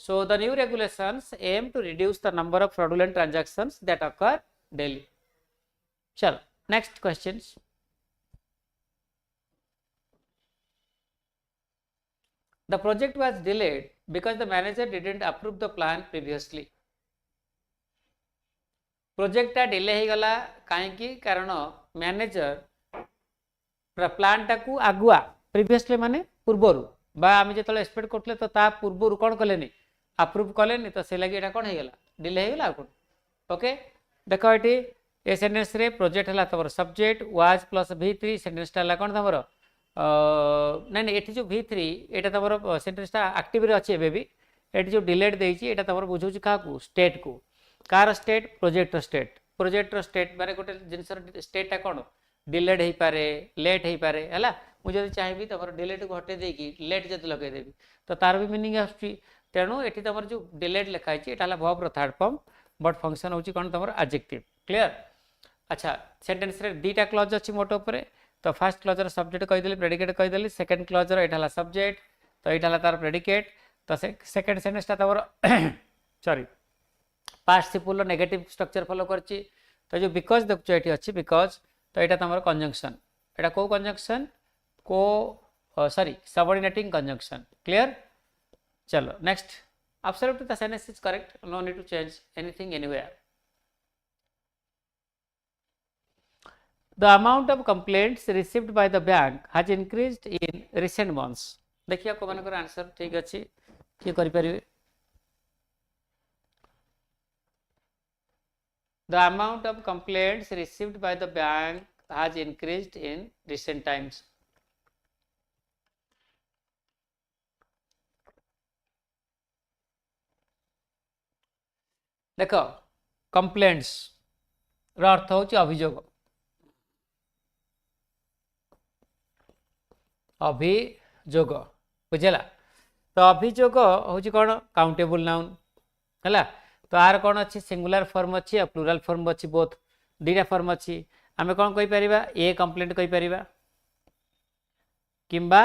So the new regulations aim to reduce the number of fraudulent transactions that occur daily. चलो next questions. The project was delayed because the manager didn't approve the plan previously. Project टा डिले हो गला कहीं कारण मैनेजर प्लान टा को आगुआ प्रीवियसली माने पूर्वर बा आम जो एक्सपेक्ट करते तो ता पूर्वर कौन कले अप्रूव कले तो से लगे कौन हो गला डिले हो गला कौन ओके। देख ये ए सेंटेंस रे प्रोजेक्ट है तुम subject was plus V3 sentence टा कौन तुम नहीं नहीं ये जो V3 ये तुम सेंटेंस एक्टिव रे अच्छे भी ये जो डिलेड देती है तुम बुझाऊँ क्या स्टेट को कार स्टेट प्रोजेक्ट स्टेट माने गोटे जिनसर स्टेटा कौन डिलेड हो पारे लेट हो पारे है मुझे चाहिए तुम डिलेड को हटे देकी लेट जब लगेदेवी तो तार भी मीनिंग आसुची तेणु ये तुम जो डिलेड लिखाई है verb third form but function होची कौन तुम एडजेक्टिव क्लियर। अच्छा सेंटेंस रे दीटा क्लॉज अच्छी मोटो उपरे तो फर्स्ट क्लॉजर सब्जेक्ट कहीदेली प्रेडिकेट कहीदेली सेकंड क्लॉजर यहाँ सब्जेक्ट तो यहाँ तार प्रेडिकेट तो सेकंड सेंटेंस तुम sorry participle negative structure follow करची तो जो बिकॉज देखो ये अच्छी बिकॉज तो यहाँ तुम कंजंक्शन यहाँ को कंजंक्शन को सॉरी सबऑर्डिनेटिंग कंजंक्शन क्लियर। चलो next absolutely the sentence is correct no need to change anything anywhere. The amount of complaints received by the bank has increased in recent months. देखिए को मानकर आंसर ठीक अच्छी किए करि परिवे। The amount of complaints received by the bank has increased in recent times. देखो कंप्लेंट्स रो अर्थ होची अभियोग अभियोग बुझेला तो अभियोग हूँ कौन काउंटेबल नाउन है तो आर कौन अच्छी सिंगुलर फॉर्म अच्छी और प्लूरल फॉर्म अच्छी बोथ दीटा फॉर्म अच्छी आम कौन कहीपर ए कंप्लेंट कहीपर किंबा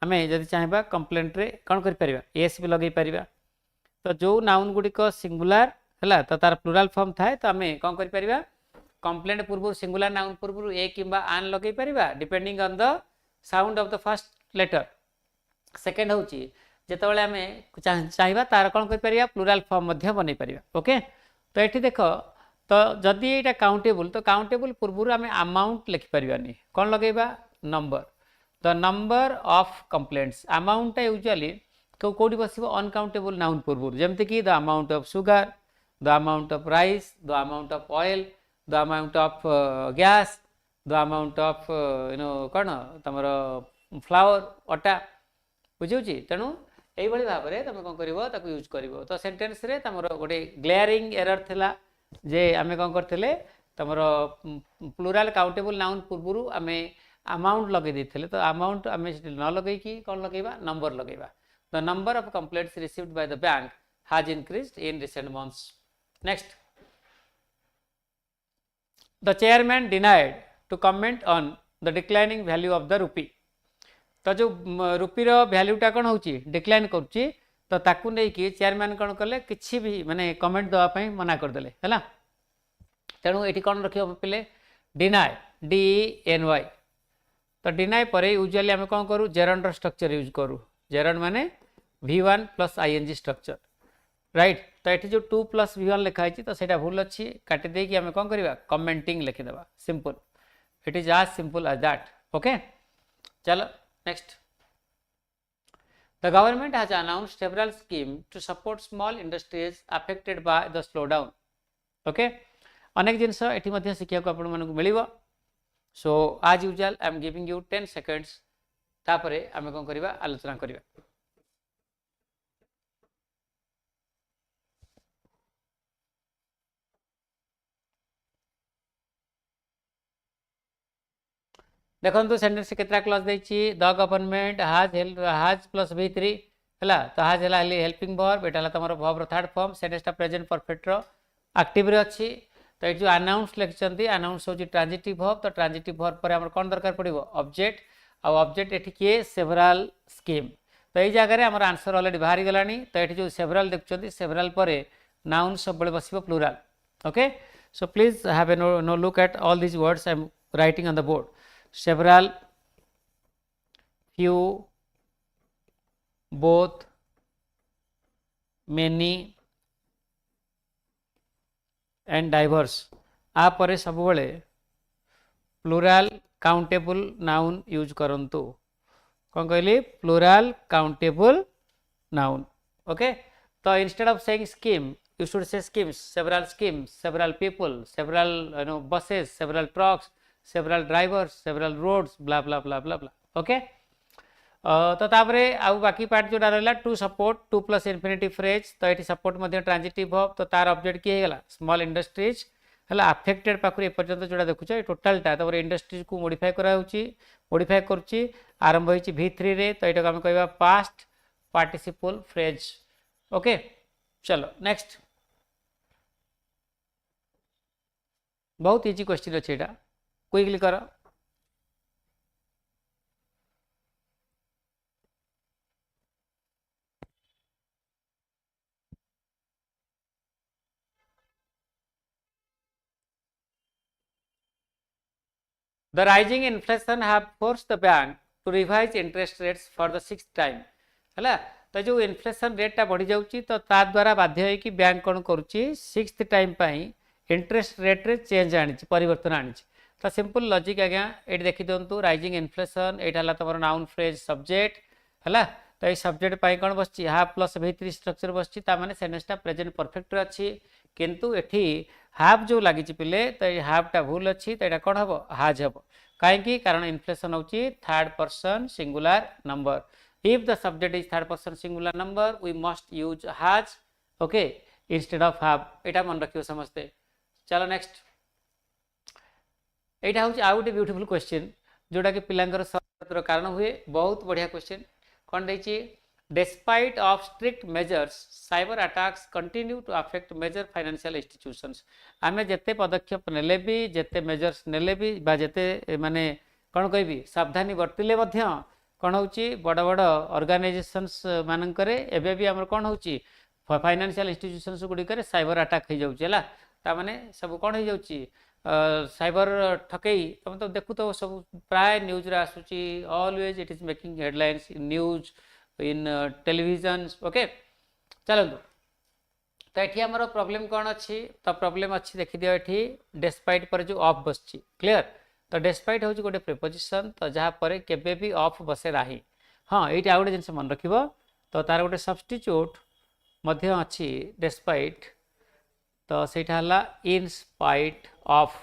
आम जब चाहिए कंप्लेंट रे कौन कर एस भी लगे पार तो जो नाउन गुड़िक सिंगुलर है तो तार प्लूरल फॉर्म थाए तो आम कौन कर कंप्लेंट पूर्व सिंगुलर नाउन पूर्व ए किंबा आन लगे पार depending on the sound of the first letter. Second हूँ जितेबाला आम चाहिए तार कौन कर प्लूरल फॉर्म बन पार ओके। तो ये देख तो जदि यहाँ काउंटेबल तो काउंटेबल पूर्व आम अमाउंट लिखिपारानी कौन लगेगा number the number of complaints अमाउंटा यूजुअली कौटी बस अनकाउंटेबल नाउन पूर्व जमीक the amount of sugar the amount of rice the amount of oil the amount of gas the amount of कौन तुम फ्लावर अटा बुझे तेणु यही भाव में तुम कौन कर यूज कर तो सेंटेंस रे तुम गोटे ग्लेयरिंग एरर थिला जे आमे कौन करते तुम प्लूरल काउंटेबल नाउन पूर्व आम अमाउंट लगे देते तो अमाउंट आम न लगे कौन लगेगा नंबर लगेगा the number of complaints received by the bank has increased in recent months. Next the chairman denied to comment on the declining value of the rupee तो जो रुपीर वैल्यूटा कौन हो डिक्लाइन करुच्ची तो ताकू नहीं चेयरमैन कौन कले किसी भी माने कमेंट देवाई मना करदे है तेणु ये कौन रख पे डिनाय DENY तो डिनाई पर यूजुअली आम कौन करूँ जेरंड स्ट्रक्चर यूज करूँ जेरंड माने v1 plus ING structure right तो ये जो 2 प्लस v1 लिखाई तो सही भूल अच्छी काटिदेक आम कौन करवा कमेंटिंग लिखिदेवा सिंपल इट इज आज सिंपल एज दैट ओके चलो next The government has announced several schemes to support small industries affected by the slowdown. Okay, अनेक जिनस एठी मध्य शिक्षा को आपण मानक मिलिबो so as usual I am giving you 10 seconds तापरे आमे कोन करबा आलोचना करबा देखो सेंटेंस केतरा क्लॉज दैछि the government has plus v3 हला तो हैज हला हेल्पिंग वर्ब एटा हला तमरो वर्ब रो थर्ड फॉर्म सेंटेंस ता प्रेजेंट परफेक्ट रो एक्टिव रे अछि तो ये जो अनाउंस लिखचंती अनाउंस हो ट्रांजिटिव वर्ब तो ट्रांजिटिव वर्ब पर हमर कोन दरकार पड़िबो ऑब्जेक्ट आ ऑब्जेक्ट एठी के सेवरल स्कीम तो ये जगह रे हमर आंसर ऑलरेडी बाहरी गलानी तो एठी जो सेवरल देखचंती सेवरल परे नाउन सब बळे बसिबो plural okay so please have a no look at all these words I am writing on the board several few both many and diverse आ परे सब बळे प्लुरल काउंटेबल नाउन यूज करंतु कोन कहली प्लुरल काउंटेबल नाउन ओके तो instead of saying scheme you should say schemes several people several buses several trucks several drivers several roads blah blah blah blah blah okay तो तापरे आउ बाकी पार्ट जोडा रहला to support to plus infinitive phrase तो एटी सपोर्ट मध्ये ट्रांजिटिव वर्ब तो तार ऑब्जेक्ट की हेला स्मॉल इंडस्ट्रीज हला अफेक्टेड पाखुरी ए पर्यंत जोडा देखुछ ए टोटल टा तबरे इंडस्ट्रीज को मॉडिफाई करा होची मॉडिफाई करची आरंभ होईची v3 रे तो एटा हम कहबा पास्ट पार्टिसिपल फ्रेज ओके चलो नेक्स्ट बहुत इजी क्वेश्चन अछि एटा क्विकली करो The rising inflation have forced the bank to revise interest rates for the 6th time हला तो जो इन्फ्लेशन रेट टा बढ़ी जाउची तो ता द्वारा बाध्य है कि बैंक कोन करूची 6th टाइम पई इंटरेस्ट रेट रे चेंज आनिची परिवर्तन आनिची तो सिंपल लॉजिक आज्ञा एट देखि दंतु राइजिंग इन्फ्लेशन एटा हला तमरो नाउन फ्रेज सब्जेक्ट हला तो ये सब्जेक्ट पई कोन बसची हाफ प्लस v3 स्ट्रक्चर बसची ता माने सेंटेंस टा प्रेजेंट परफेक्ट रे अछि किंतु एठी हाफ जो लागिची पिले तो ये हाफ टा भूल अछि तो एटा कोन हबो हाज हबो काहे कि कारण इन्फ्लेशन होची third person singular number if the subject is third person singular number we must use has okay instead of have एटा मन रखियो समझते चलो नेक्स्ट एटा होची आउट ए ब्यूटीफुल क्वेश्चन जोटा कि पिलांकर सत्र कारण हुए बहुत बढ़िया क्वेश्चन कोन दैची despite of strict measures cyber attacks continue to affect major financial institutions आमे जते पदक्षेप नेले भी जते मेजर्स नेले भी बा जते माने कोन कहबी सावधानी बर्तिले मध्य कौन होची बड़ बड़ ऑर्गेनाइजेशंस मानकरे एबे भी हमर कौन होची फाइनेंशियल इंस्टीट्यूशंस गुडी करे साइबर अटैक हो जाउची हला ता माने सब कौन हो जाउची साइबर ठकई तुम तो देखु तो सब प्राय न्यूज रे आसुची always it is making headlines in news in television okay चलो तो एठी हमर प्रॉब्लम कौन अछि तो प्रॉब्लम अछि देखि दियो एठी डिस्पाइट पर जो ऑफ बसची क्लियर तो डिस्पाइट होची गोटे प्रीपोजिशन तो जहाँ पर केबे भी ऑफ बसे नाही हाँ ये आउ गोटे जिनस मन रखिबो तो तार गोटे सब्स्टिट्यूट मध्य अछि डिस्पाइट तो सेटा हला in spite of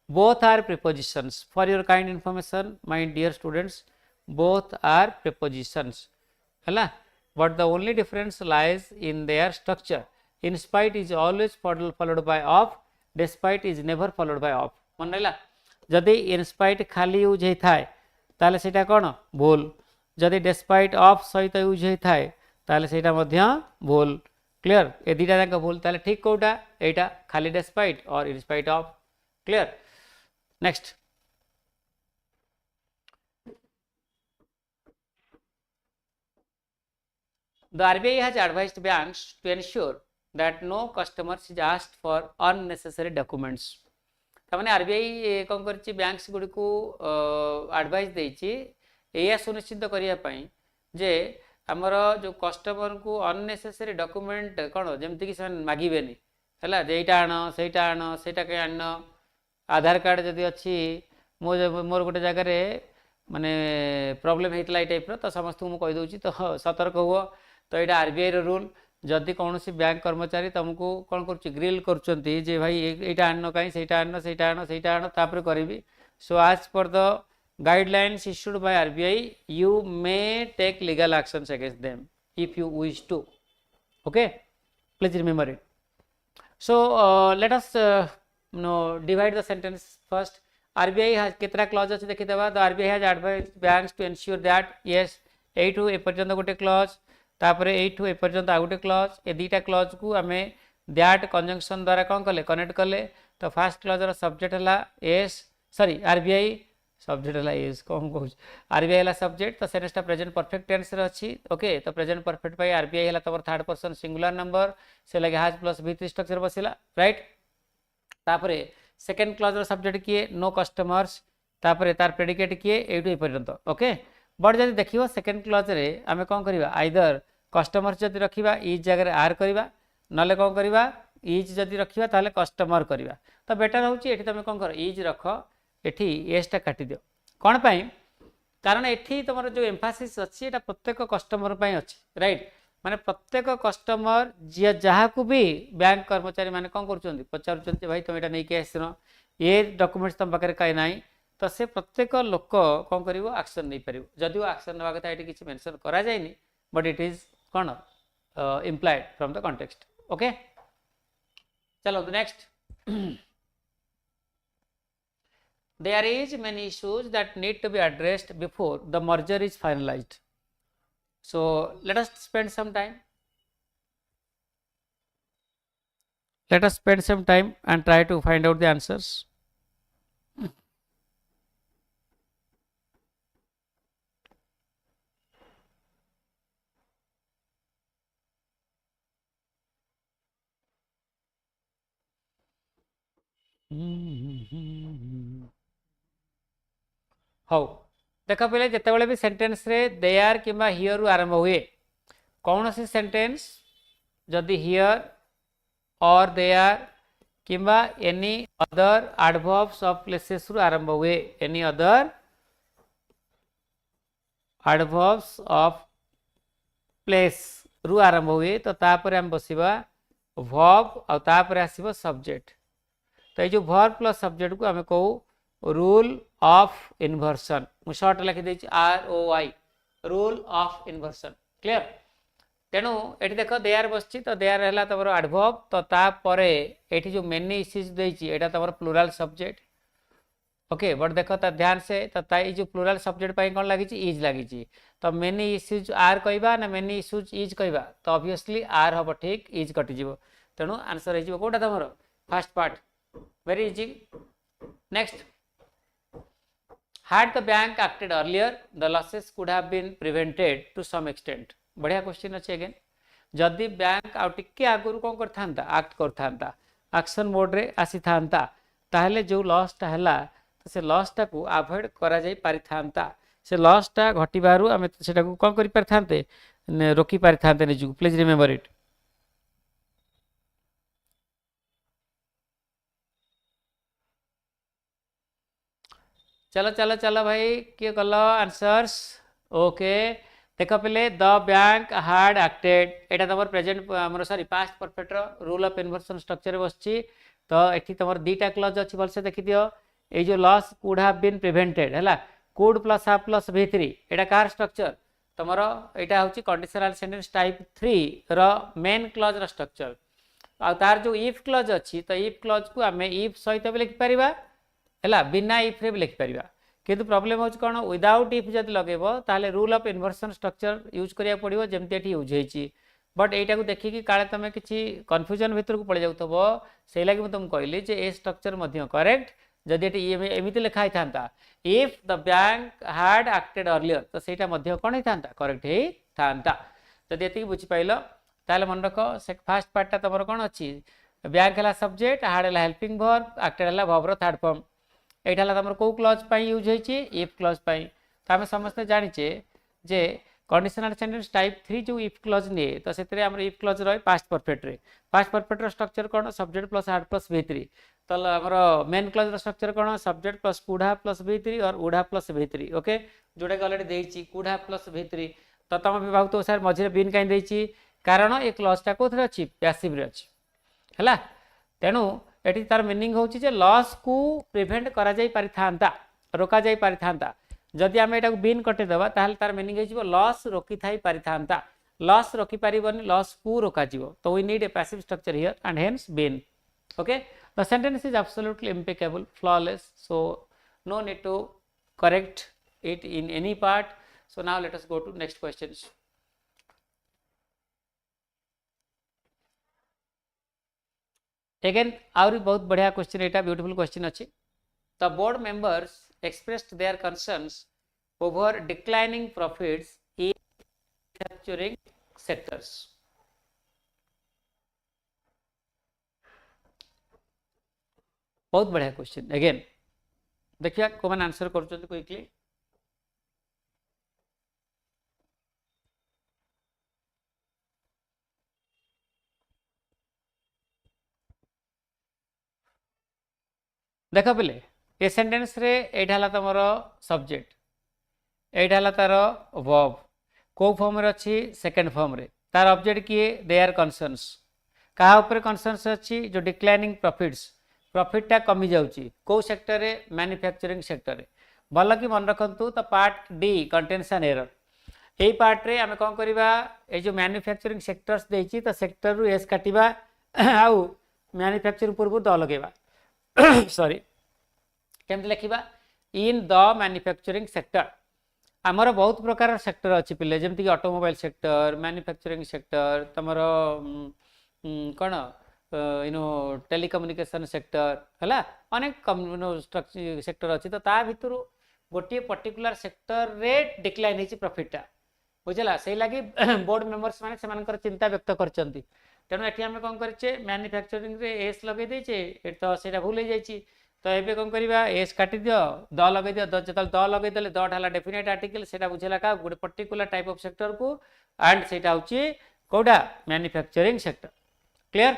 both are prepositions for your kind information my dear students both are prepositions हला but the only difference lies in their structure in spite is always followed by of despite is never followed by of मन रहिला जदि इनस्पाइट खाली यूज होता है ताले सेटा कौन भूल जदि डिस्पाइट ऑफ सहित यूज होता है ताले सेटा मध्य भूल क्लियर ए दीटा जाक भूल ताले ठीक कोटा एटा खाली डिस्पाइट और in spite of clear next The RBI has advised banks to ensure that no customers is asked for unnecessary documents तामाने आरबीआई कौन करछि बैंक्स गुडी को एडवाइस देछि एया सुनिश्चित करिया पई जे हमर जो कस्टमर को अननेसेसरी डॉक्यूमेंट कोन जेमति कि से मागिबेनी हला जेइटा आनो सेटा के आनो आधार कार्ड जदि अच्छी मोर गोटे जगह माने प्रॉब्लम होता है टाइप तो समस्त को कही दूसरी तो सतर्क हुआ तो यहाँ आरबीआई रूल जदि कौन बैंक कर्मचारी तुमको कौन कर ग्रिल कर भाई यहाँ आन कहीं से आन तापर करी so as per the guidelines issued by RBI you may take legal actions against them if you wish to okay please remember it so let us divide the sentence first RBI has कितना clause अच्छे देखी देवा the RBI has advised banks to ensure that yes A to A पर्यंत गोटे clause तापर ए टू ए पर्यंत आ गोटे clause ए दीटा clause को हमें that conjunction द्वारा कौन कले connect कले तो first clause रा subject हला yes sorry RBI subject हला yes कौन कहूँ RBI हला subject तो सेनेस्टा present perfect tense रे अच्छी ओके तो present perfect पाई RBI हला तबर third person singular number से लगे has plus V3 structure बसिला right तापरे सेकंड क्लॉज रो सब्जेक्ट किए नो कस्टमर्स तापरे तार प्रेडिकेट किए ए टू ए पर्यंत ओके बट जदि देखिबो सेकंड क्लॉज रे आमे कोन करिवा आइदर कस्टमर्स जदि रखिबा इज जगह आर करिवा नले कोन करिवा इज जदि रखिबा ताले कस्टमर करिवा तो बेटर होची एठी तमे कोन कर इज रख एठी एस टा काटी दियो कोन पई कारण एठी तमरो जो एम्फासिस अछि एटा प्रत्येक कस्टमर पई अछि राइट माने प्रत्येक कस्टमर जे जहाँ को भी बैंक कर्मचारी माने कौन कर पचार भाई तुम यहाँ नहीं आसन ये डॉक्यूमेंट्स तुम पाखे कहीं ना तो से प्रत्येक लोक कौन कर एक्शन नहीं पार जदिव एक्शन ना कथा ये किसी मेंशन करा जायनि बट इट इज कौन implied from the context okay चलो next there is many issues that need to be addressed before the merger is finalised. So let us spend some time. Let us spend some time and try to find out the answers. How? देख पे जिते भी सेंटेंस रे देयर कि हियर रु आरंभ हुए कौन सी सेंटेंस जदि हियर और देयर कि any other adverbs of places रु आरंभ हुए any other adverbs of place रु आरंभ हुए तो तापर हम बसिबा वर्ब और तापर आसीबो सब्जेक्ट तो ये जो वर्ब प्लस सब्जेक्ट को हमें कहू रूल ऑफ इन्वर्सन मु शॉर्ट लिखि देछि ROI rule of inversion clear तेणु ये देख देयर बसछि तो देयर है तुम एडवर्ब तो तापर ये जो मेनी इश्यूज देछि एटा तुम प्लूराल सब्जेक्ट ओके बट देख ध्यान से तो ये जो प्लूराल सब्जेक्ट पाई कौन लगी इज लगी तो मेनी इश्यूज आर कहबा ना मेनी इश्यूज इज कहबा तो ऑब्वियसली आर हम ठीक इज कटिजिवो तेणु आंसर हो कोटा तुम first part very easy next had the bank acted earlier the losses could have been prevented to some extent बढ़िया क्वेश्चन अच्छे अगेन जदि बैंक आउ टिके आगुरु कौन करथांता एक्ट करथांता एक्शन मोड रे आसी थांता ताहले जो लॉस टा हला तो से लॉस टा को अवॉइड करा जाई पारिथांता से लॉस टा घटिबारु हमें सेटा को कौन करि पारथांते रोकी पारथांते निजु प्लीज रिमेंबर इट चलो चलो चलो भाई किए कल आंसर्स ओके देख पे द बैंक हार्ड एक्टेड एटा तुम प्रेजेंट आम sorry past perfect rule of inversion structure बसची तो ये तुम दीटा क्लॉज अच्छी भलसे देखी दियो ये जो loss could have been prevented है could plus have plus V3 एटा कार स्ट्रक्चर तुम यहाँ हूँ कंडीशनल सेंटेंस टाइप 3 रो मेन क्लॉज रो स्ट्रक्चर आ तार जो इफ क्लॉज अच्छी तो इफ क्लॉज को आम इफ सहित भी लिखि पारिबा है बिना इफ रे भी लिखिपर किंतु प्रॉब्लम हो कौन विदाउट इफ जब लगेब ताहले rule of inversion structure use करिया पड़िबो जेमति एठी यूज होईची बट एटा को देखिकी काले तमे किछि कन्फ्यूजन भितर को पड़ जाउतबो से लागि म तुम कहली जे ए स्ट्रक्चर मध्य करेक्ट जदि एठी एमिति लिखा ही थांता if the bank had acted earlier तो सेटा मध्य कोन ही थांता करेक्ट ही थांता जदि एति बुझि पाइलो ताहले मन रखो से फर्स्ट पार्ट ता तमरो कोन अछि बैंक है सब्जेक्ट, हार्ड है हेल्पिंग वर्ब, एक्टेड है वर्ब थर्ड फॉर्म। यहाँ तुम कौ क्लज यूज होती इफ क्लज तो आम समस्ते जाचे जे कंडीशनल सेंटेंस टाइप 3 जो इफ क्लज निए तो से इफ क्लज रहे पास्ट परफेक्ट रे। पास्ट परफेक्ट स्ट्रक्चर कौन subject plus hard plus V3 तो आमर मेन क्लज स्ट्रक्चर कौन subject plus could have plus V3 और would have plus V3 okay जोटा अलरेडी देती कुड हैव प्लस V3 तो तुम भी भाव तो सर मझे बीन कहीं देती कारण ये क्लजटा कौन अच्छी पैसिव अच्छी है तेणु ये तार मीनिंग हूँ लॉस को प्रिवेंट करा जाई पारि थांता रोका जाई पारि थांता जदि आम यहाँ बीन कटेदेवा ताल तार मीनिंग हो लॉस रोकी थाई पारि थांता लॉस रोकी पारिबनी लॉस को रोका जीवो तो we need a passive structure here and hence been okay the sentence is absolutely impeccable flawless so no need to correct it in any part so now let us go to next questions again आउरी बहुत बढ़िया क्वेश्चन एटा ब्यूटीफुल क्वेश्चन अच्छी the board members expressed their concerns over declining profits in manufacturing sectors बहुत बढ़िया क्वेश्चन अगेन देखिए कौन आंसर कर क्विकली देख पे ये सेंटेंस रे एटा तुम सब्जेक्ट एटा तार वर्ब को फॉर्म रे अच्छी सेकंड फॉर्म रे तार ऑब्जेक्ट किए दे आर कंसर्न्स कहा ऊपर कंसर्न्स अच्छी जो डिक्लाइनिंग प्रॉफिटा कमी जाउची को सेक्टर रे मैन्युफैक्चरिंग सेक्टर रे भल कि मन रखंतु तो part D contains and error यही पार्ट रे आम कौन करवा ये जो मैन्युफैक्चरिंग सेक्टर्स देची तो सेक्टर रु एस काटिबा आउ मैन्युफैक्चरिंग पूर्व द लगेबा सॉरी केमती लिखा इन द मैन्युफैक्चरिंग सेक्टर आमर बहुत प्रकार सेक्टर अच्छी पिले जमती कि ऑटोमोबाइल सेक्टर मैन्युफैक्चरिंग सेक्टर तमर कौन यूनो टेलीकम्युनिकेशन सेक्टर है अनेक सेक्टर अच्छी तो ता भितर गोटे पर्टिकुलर सेक्टर रे डिक्लाइन होती प्रॉफिटा बुझला से लगी बोर्ड मेंबर्स माने से चिंता व्यक्त करचंती तेणु ये आम कौन करे मैन्युफैक्चरिंग रे एस लगे देचे तो सेटा भूल हो जाइए तो ये कौन करवा एस काटी दियो द लगे दियो जो द लगे देले दट है डेफिनेट आर्टिकल सेटा बुझेला का गोटे पर्टिकुलर टाइप ऑफ सेक्टर को एंड सेटा होची कोडा manufacturing sector clear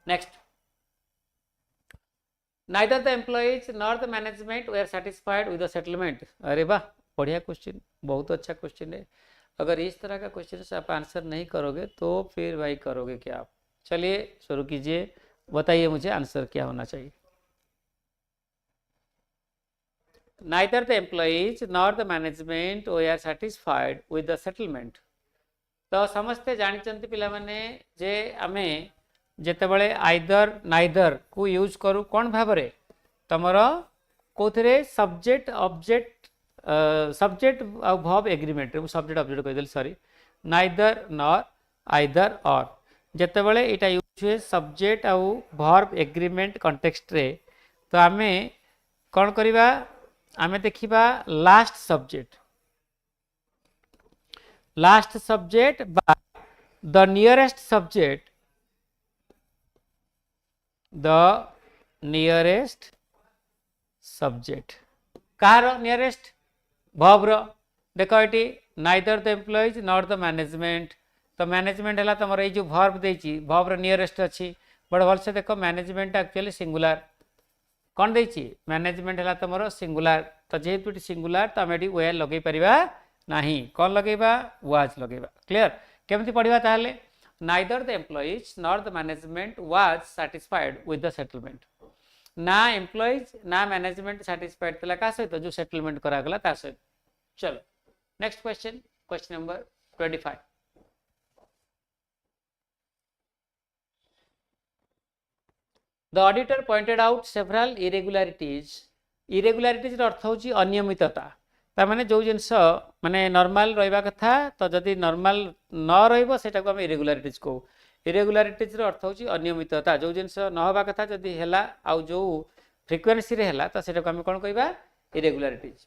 next neither the employees nor the management were satisfied with the settlement अरे वाह बढ़िया क्वेश्चन बहुत अच्छा क्वेश्चन है अगर इस तरह का क्वेश्चन से आप आंसर नहीं करोगे तो फिर भाई करोगे क्या आप चलिए शुरू कीजिए बताइए मुझे आंसर क्या होना चाहिए neither the employees nor the management were satisfied with the settlement तो समस्ते जानते पिला माने जे आमे जेतेबळे आइदर नाइदर को यूज करू कौन भाव रे तमर कोथरे सब्जेक्ट ऑब्जेक्ट सब्जेक्ट और वर्ब एग्रीमेंट रे सब्जेक्ट ऑब्जेक्ट कह देल सॉरी नाइदर नॉर आइदर और जेतेबळे एटा यूज हुए सब्जेक्ट और वर्ब एग्रीमेंट कॉन्टेक्स्ट रे तो आमे कौन करिबा आमे देखिबा लास्ट सब्जेक्ट बा द नियरेस्ट सब्जेक्ट कहार नियरेस्ट वर्ब रो देखो ये neither the employees not the management तो मैनेजमेंट है तुम ये जो वर्ब देची वर्ब रो नियरेस्ट अच्छी बट भलसे देखो मैनेजमेंट एक्चुअली सिंगुलर कौन देची मैनेजमेंट है तुम सिंगुलर तो जेहेतु सिंगुलर तो आम ये वेयर लगे पारिबा नहीं कौन लगेबा वाज लगेबा क्लियर केमती पढ़िबा ताहले neither the employees nor the management was satisfied with the settlement ना employees ना management satisfied तला का सहित जो settlement करा गला ता सहित चलो next question number 25 the auditor pointed out several irregularities अर्थ होची अनियमितता तार जो जिनस माने नॉर्मल रहा कथा तो जदि नॉर्मल न रही से इरेगुलारिटीज को इरेगुलारिटीज अर्थ होची अनियमितता जो जिनस न हवा कथा जदि हैला आउ जो फ्रिक्वेंसी रे हैला तो सेटा को हम कोन कहबा इरेगुलारिटीज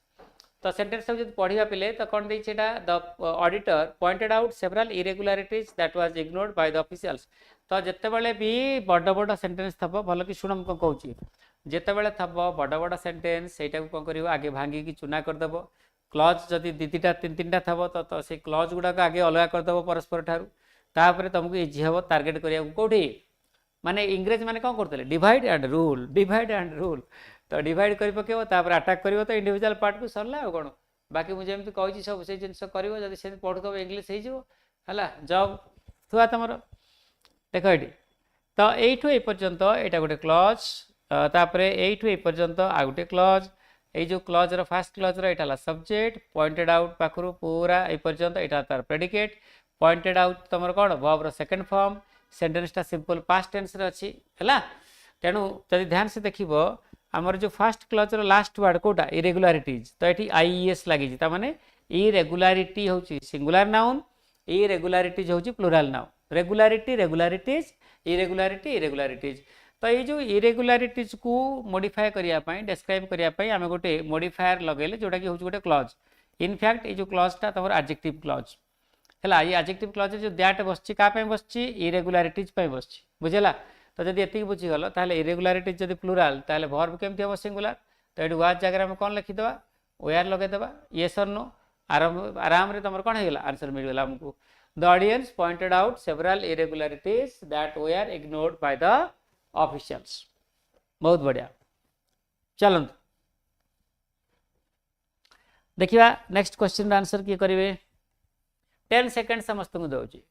तो सेंटेंस जदि पढ़िबा पिले तो कोन देई छेटा the auditor pointed out several irregularities that was ignored by the officials तो जितेबाला भी बड़ बड़ सेन्टेन्स थब भल कि शुण कौन कौची जितेबाला थब बड़ बड़ सेन्टेन्स सहीटा कौन कर आगे भांगिकी चूना करदेव क्लज जदि दीटा तीन तीन टा थब तो से क्लज गुड़ाक आगे अलग करदेव परस्पर ठार तुमको इजी हम टार्गेट करा कौटी माने इंग्रेज माने कौन करते डिवाइड एंड रूल तो डिवाइड कर पकेब तापर अटाक कर तो इंडिविजुअल पार्ट को सरला आ कौन बाकी मुझे जमी कही सब से जिन कर पढ़ुव इंग्लीश है जब थुआ तुम देख ये तो यू एपर्यंत यहाँ गोटे क्लज तापर यू एपर्यंत आ गए क्लज ये जो क्लज फास्ट क्लज रहा सब्जेक्ट पॉइंटेड आउट पाखु पूरा एपर्यंत यहाँ तार प्रेडिकेट पॉइंटेड आउट तुम कौन वर्ब सेकेंड फॉर्म सेंटेंसटा सिंपल पास्ट टेंस रे अच्छी है तेणु जब ध्यान से देख आमर जो फास्ट क्लज लास्ट वर्ड कोटा इरेगुलारिटीज तो ये आईईएस लगी माने इरेगुलारिटी हूँ सिंगुलर नाउन इरेगुलारिटीज हूँ प्लूराल नाउन रेगुलारिटी रेगुलारिटीज इरेगुलारिटीज तो ये जो इरेगुलारिटीज को मॉडिफाई करने डेस्क्राइब करने आम गोटे मॉडिफायर लगेले जोटा कि हूँ गोटे क्लज इनफैक्ट ये जो क्लजटा तुम एडजेक्टिव क्लज है ये एडजेक्टिव क्लज जो दैट बस क्या बस इरेगुलारिटीज बस बुझेगा तो जब ये बुझीगल ताल इरेगुलारिटीज जब प्लूराल ताल भर्ब केमती हम सिंगुलर तो ये वाज जगह में कौन लिखिदे वेयर लगेदेवा येस और नो आराम तुम कौन होगा आंसर मिलगला आमको the audience pointed out several irregularities that were ignored by the officials बहुत बढ़िया चलते देखिए नेक्स्ट क्वेश्चन आंसर किए करेंगे 10 सेकेंड समस्त को दूसरी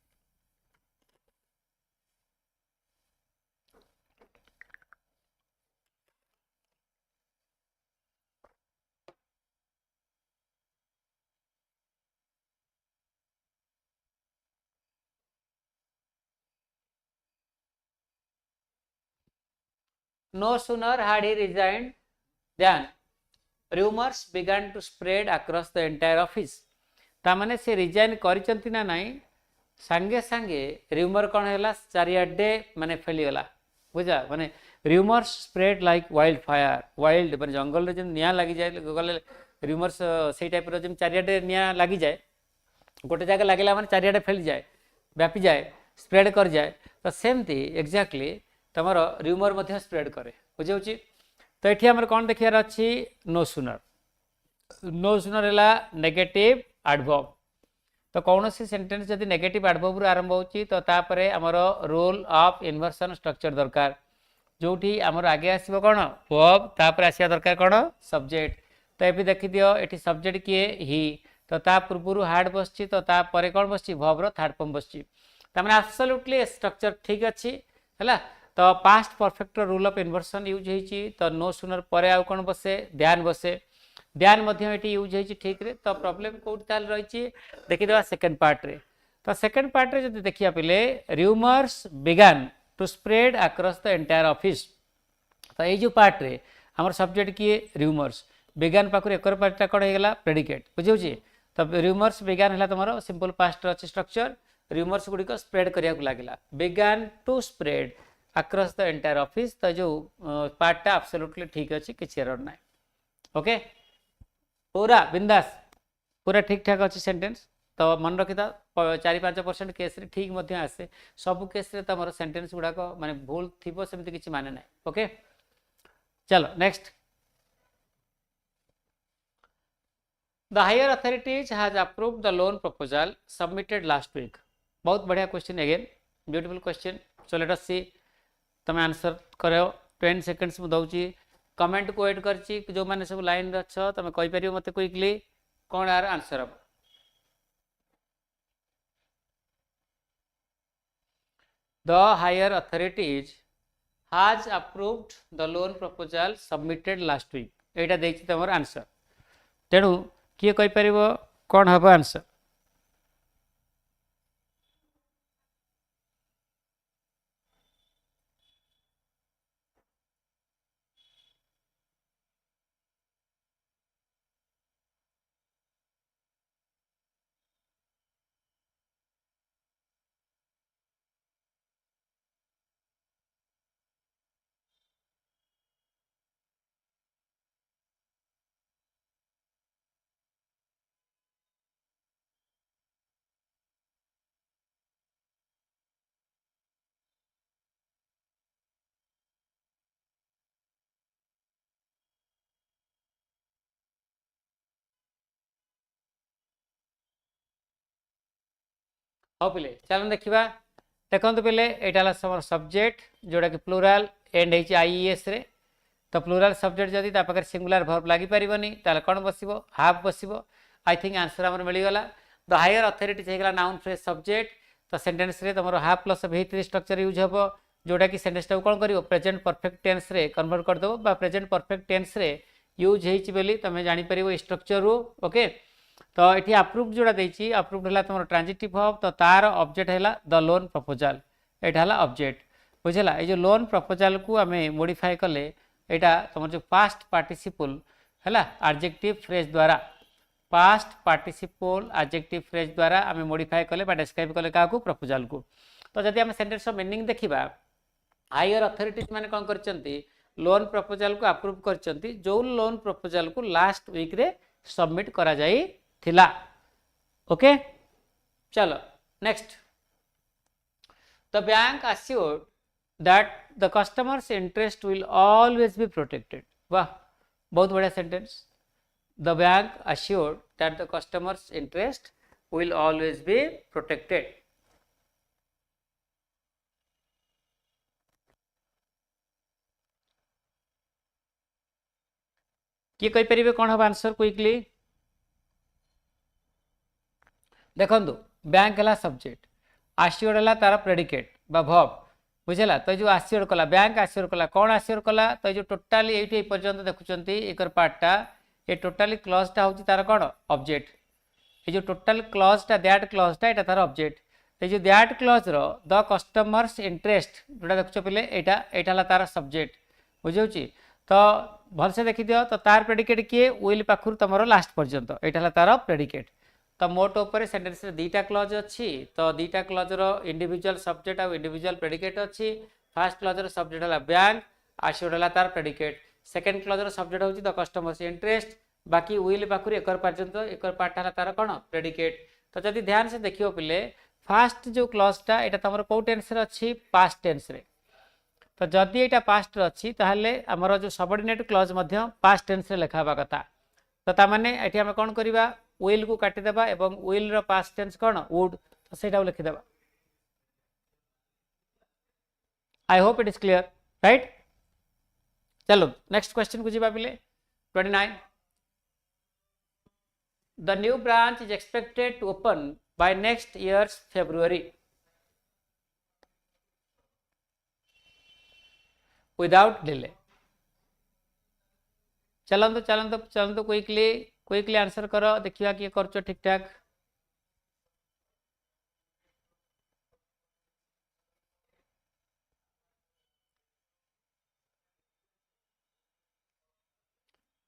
No sooner had he resigned than rumors began to spread across the entire office. तामाने से रिजाइन करिसंती ना नहीं सांगे सांगे rumor कौन है चारियाडे माने फैलीगला बुझा माने rumors spread like wildfire wild माने जंगल रे जन निया लगी जाए गले rumors से टाइप रो जम चारियाडे निया लगी जाए गोटे जगह लगेला माने चारियाडे फैली जाए व्यापी जाए स्प्रेड कर जाए तो सेमती एक्जाक्टली तुम र्यूमर मध्य स्प्रेड करे बुझे तो ये आम कौन देखार अच्छी नो सुनर है नेगेटिव एडवर्ब तो कौन सी सेंटेंस जब नेगेटिव एडवर्ब आरंभ होची तो तापर आमर रोल ऑफ इन्वर्सन स्ट्रक्चर दरकार जोटी आमर आगे आसो कौन वर्ब तापर आसिया दरकार कौन सब्जेक्ट तो ये देखी दियो ये सब्जेक्ट किए ही तो ता पूर्व हार्ड बसची तो तापर कौन बस वर्बर थर्ड फॉर्म बसची तमें एब्सोल्युटली स्ट्रक्चर ठीक अच्छी है तो past perfect rule of inversion use होती तो नो सुनर पर आउ कौन बसे ध्यान बसे ध्यान यूज होती ठीक रे तो प्रॉब्लम कौटी रही देखीदे सेकेंड पार्ट रे तो सेकेंड पार्ट रे जब देखिया पिले rumours began to spread across the entire office तो ये जो पार्ट रे हमर सब्जेक्ट किए र्यूमर्स बिगान पाखु एक पार्टा कौन होगा प्रेडिकेट बुझे तो र्यूमर्स बिगान है तुम सिंपल पास्ट अच्छे स्ट्रक्चर र्यूमर्स गुड़िक स्प्रेड करने लगे began to spread across the entire office तो जो पार्टा एब्सोल्युटली ठीक अच्छे किसी एरर ना ओके पूरा बिंदास पूरा ठीक ठाक अच्छी सेंटेंस तो मन रखी था 4-5% केस रे ठीक मध्य आसे सब केस रे तुम सेंटेंस गुड़ाक माने भूल थी सेमती किसी माने ना ओके चलो next the higher authorities has approved the loan proposal submitted last week बहुत बढ़िया question again beautiful question so let us see तुम आंसर करो 10 सेकेंड्स मुझे दूसरी कमेंट को वेट कर जो मैंने सब लाइन अच्छ तुम कहीपर मत क्विकली कौन यार आंसर हम the higher authorities has approved the loan proposal submitted last week यहाँ देखिए तुम आंसर तेणु किए कहीपर कौन हम आंसर हाँ पिले चलो देखा देखते पिले यहाँ सब्जेक्ट जोड़ा कि प्लूराल एंड है आईईएस रे तो प्लूराल सब्जेक्ट जदि पाखे सिंगुलर भर्ब लगी पारनी ताले कौन बस हाफ बस आई थिंक आंसर आम मिलगला द हायर अथॉरिटी होगा नाउन फ्रेज सब्जेक्ट तो सेंटेंस रे तुम have plus V3 structure use हे जोटा कि सेंटेंस को कौन कर प्रेजेंट परफेक्ट टेंस रे कन्वर्ट करदेव प्रेजेंट परफेक्ट टेंस रे यूज होली तुम जापर स्ट्रक्चर रू ओके तो ये अप्रूव जोड़ा देती अप्रूव है तुम ट्रांजिटिव वर्ब तो तार ऑब्जेक्ट है द लोन प्रपोजल यहाँ है ऑब्जेक्ट बुझेगा ये जो लोन प्रपोजल को आम मॉडिफाई कले यहाँ तुम जो पास्ट पार्टिसिपल है एडजेक्टिव फ्रेज द्वारा पास्ट पार्टिसिपल एडजेक्टिव फ्रेज द्वारा आम मॉडिफाई कले डिस्क्राइब कले क्या प्रपोजल को तो जब आम सेंटेंस मीनिंग देखा हायर अथॉरिटीज मैंने कौन कर लोन प्रपोजल को अप्रूव कर जो लोन प्रपोजल को लास्ट वीक रे सबमिट करा जाई थिला ओके चलो next the bank assured that the customer's interest will always be protected वाह बहुत बढ़िया sentence the bank assured that the customer's interest will always be protected किए कही परिवे कौन हम आंसर क्विकली देखो बैंक है सब्जेक्ट आश्योर्ड है तार प्रेडिकेट बा वर्ब बुझेगा तो जो आश्योर्ड कला बैंक आश्योर्ड कला कौन आश्योर्ड कला तो जो टोटाली ये पर्यंत देखुं एक पार्टा ये टोटाली क्लजटा हूँ तार कौन ऑब्जेक्ट ये जो टोटाल क्लजटा दैट क्लजटा यहाँ तार ऑब्जेक्ट ये जो that clause the customers interest जोटा देखुच पे यहाँ तार सब्जेक्ट बुझे तो भलसे देखी दियो तो तार प्रेडिकेट किए विल पाखु तुम लास्ट पर्यंत यहाँ तार प्रेडिकेट तो मोट उपर सेंटेंस दीटा क्लज अच्छी तो दीटा क्लजर इंडिविजुअल सब्जेक्ट और इंडिविजुअल प्रेडिकेट अच्छी फास्ट क्लजर सब्जेक्ट है बैंक आश्योर्ड है तार प्रेडिकेट सेकेंड क्लजर सब्जेक्ट हूँ द कस्टमर्स इंटरेस्ट बाकी विल पाखु एक पर्यंत एक पार्ट है तार कौन प्रेडिकेट तो जब ध्यान से देखियो पिले फास्ट जो क्लजटा यहाँ तुम कौ टेन्स अच्छी पास्ट टेन्स रे तो जदि यहाँ पास्ट अच्छी ताहले आमर जो सबऑर्डिनेट क्लज पास्ट टेन्स रे लिखा कथा तो तामाने ये आम कौन करवा विल को काटिदेबा एवं विल रो पास्ट टेंस कौन वुड तो सेटा लिखिदेबा I hope it is clear right चलो नेक्स्ट क्वेश्चन को जीवा पिले 29 the new branch is expected to open by next years February without delay चलंतु चलंतु चलंतु क्विकली आंसर करो देखिए किए कर ठीक ठाक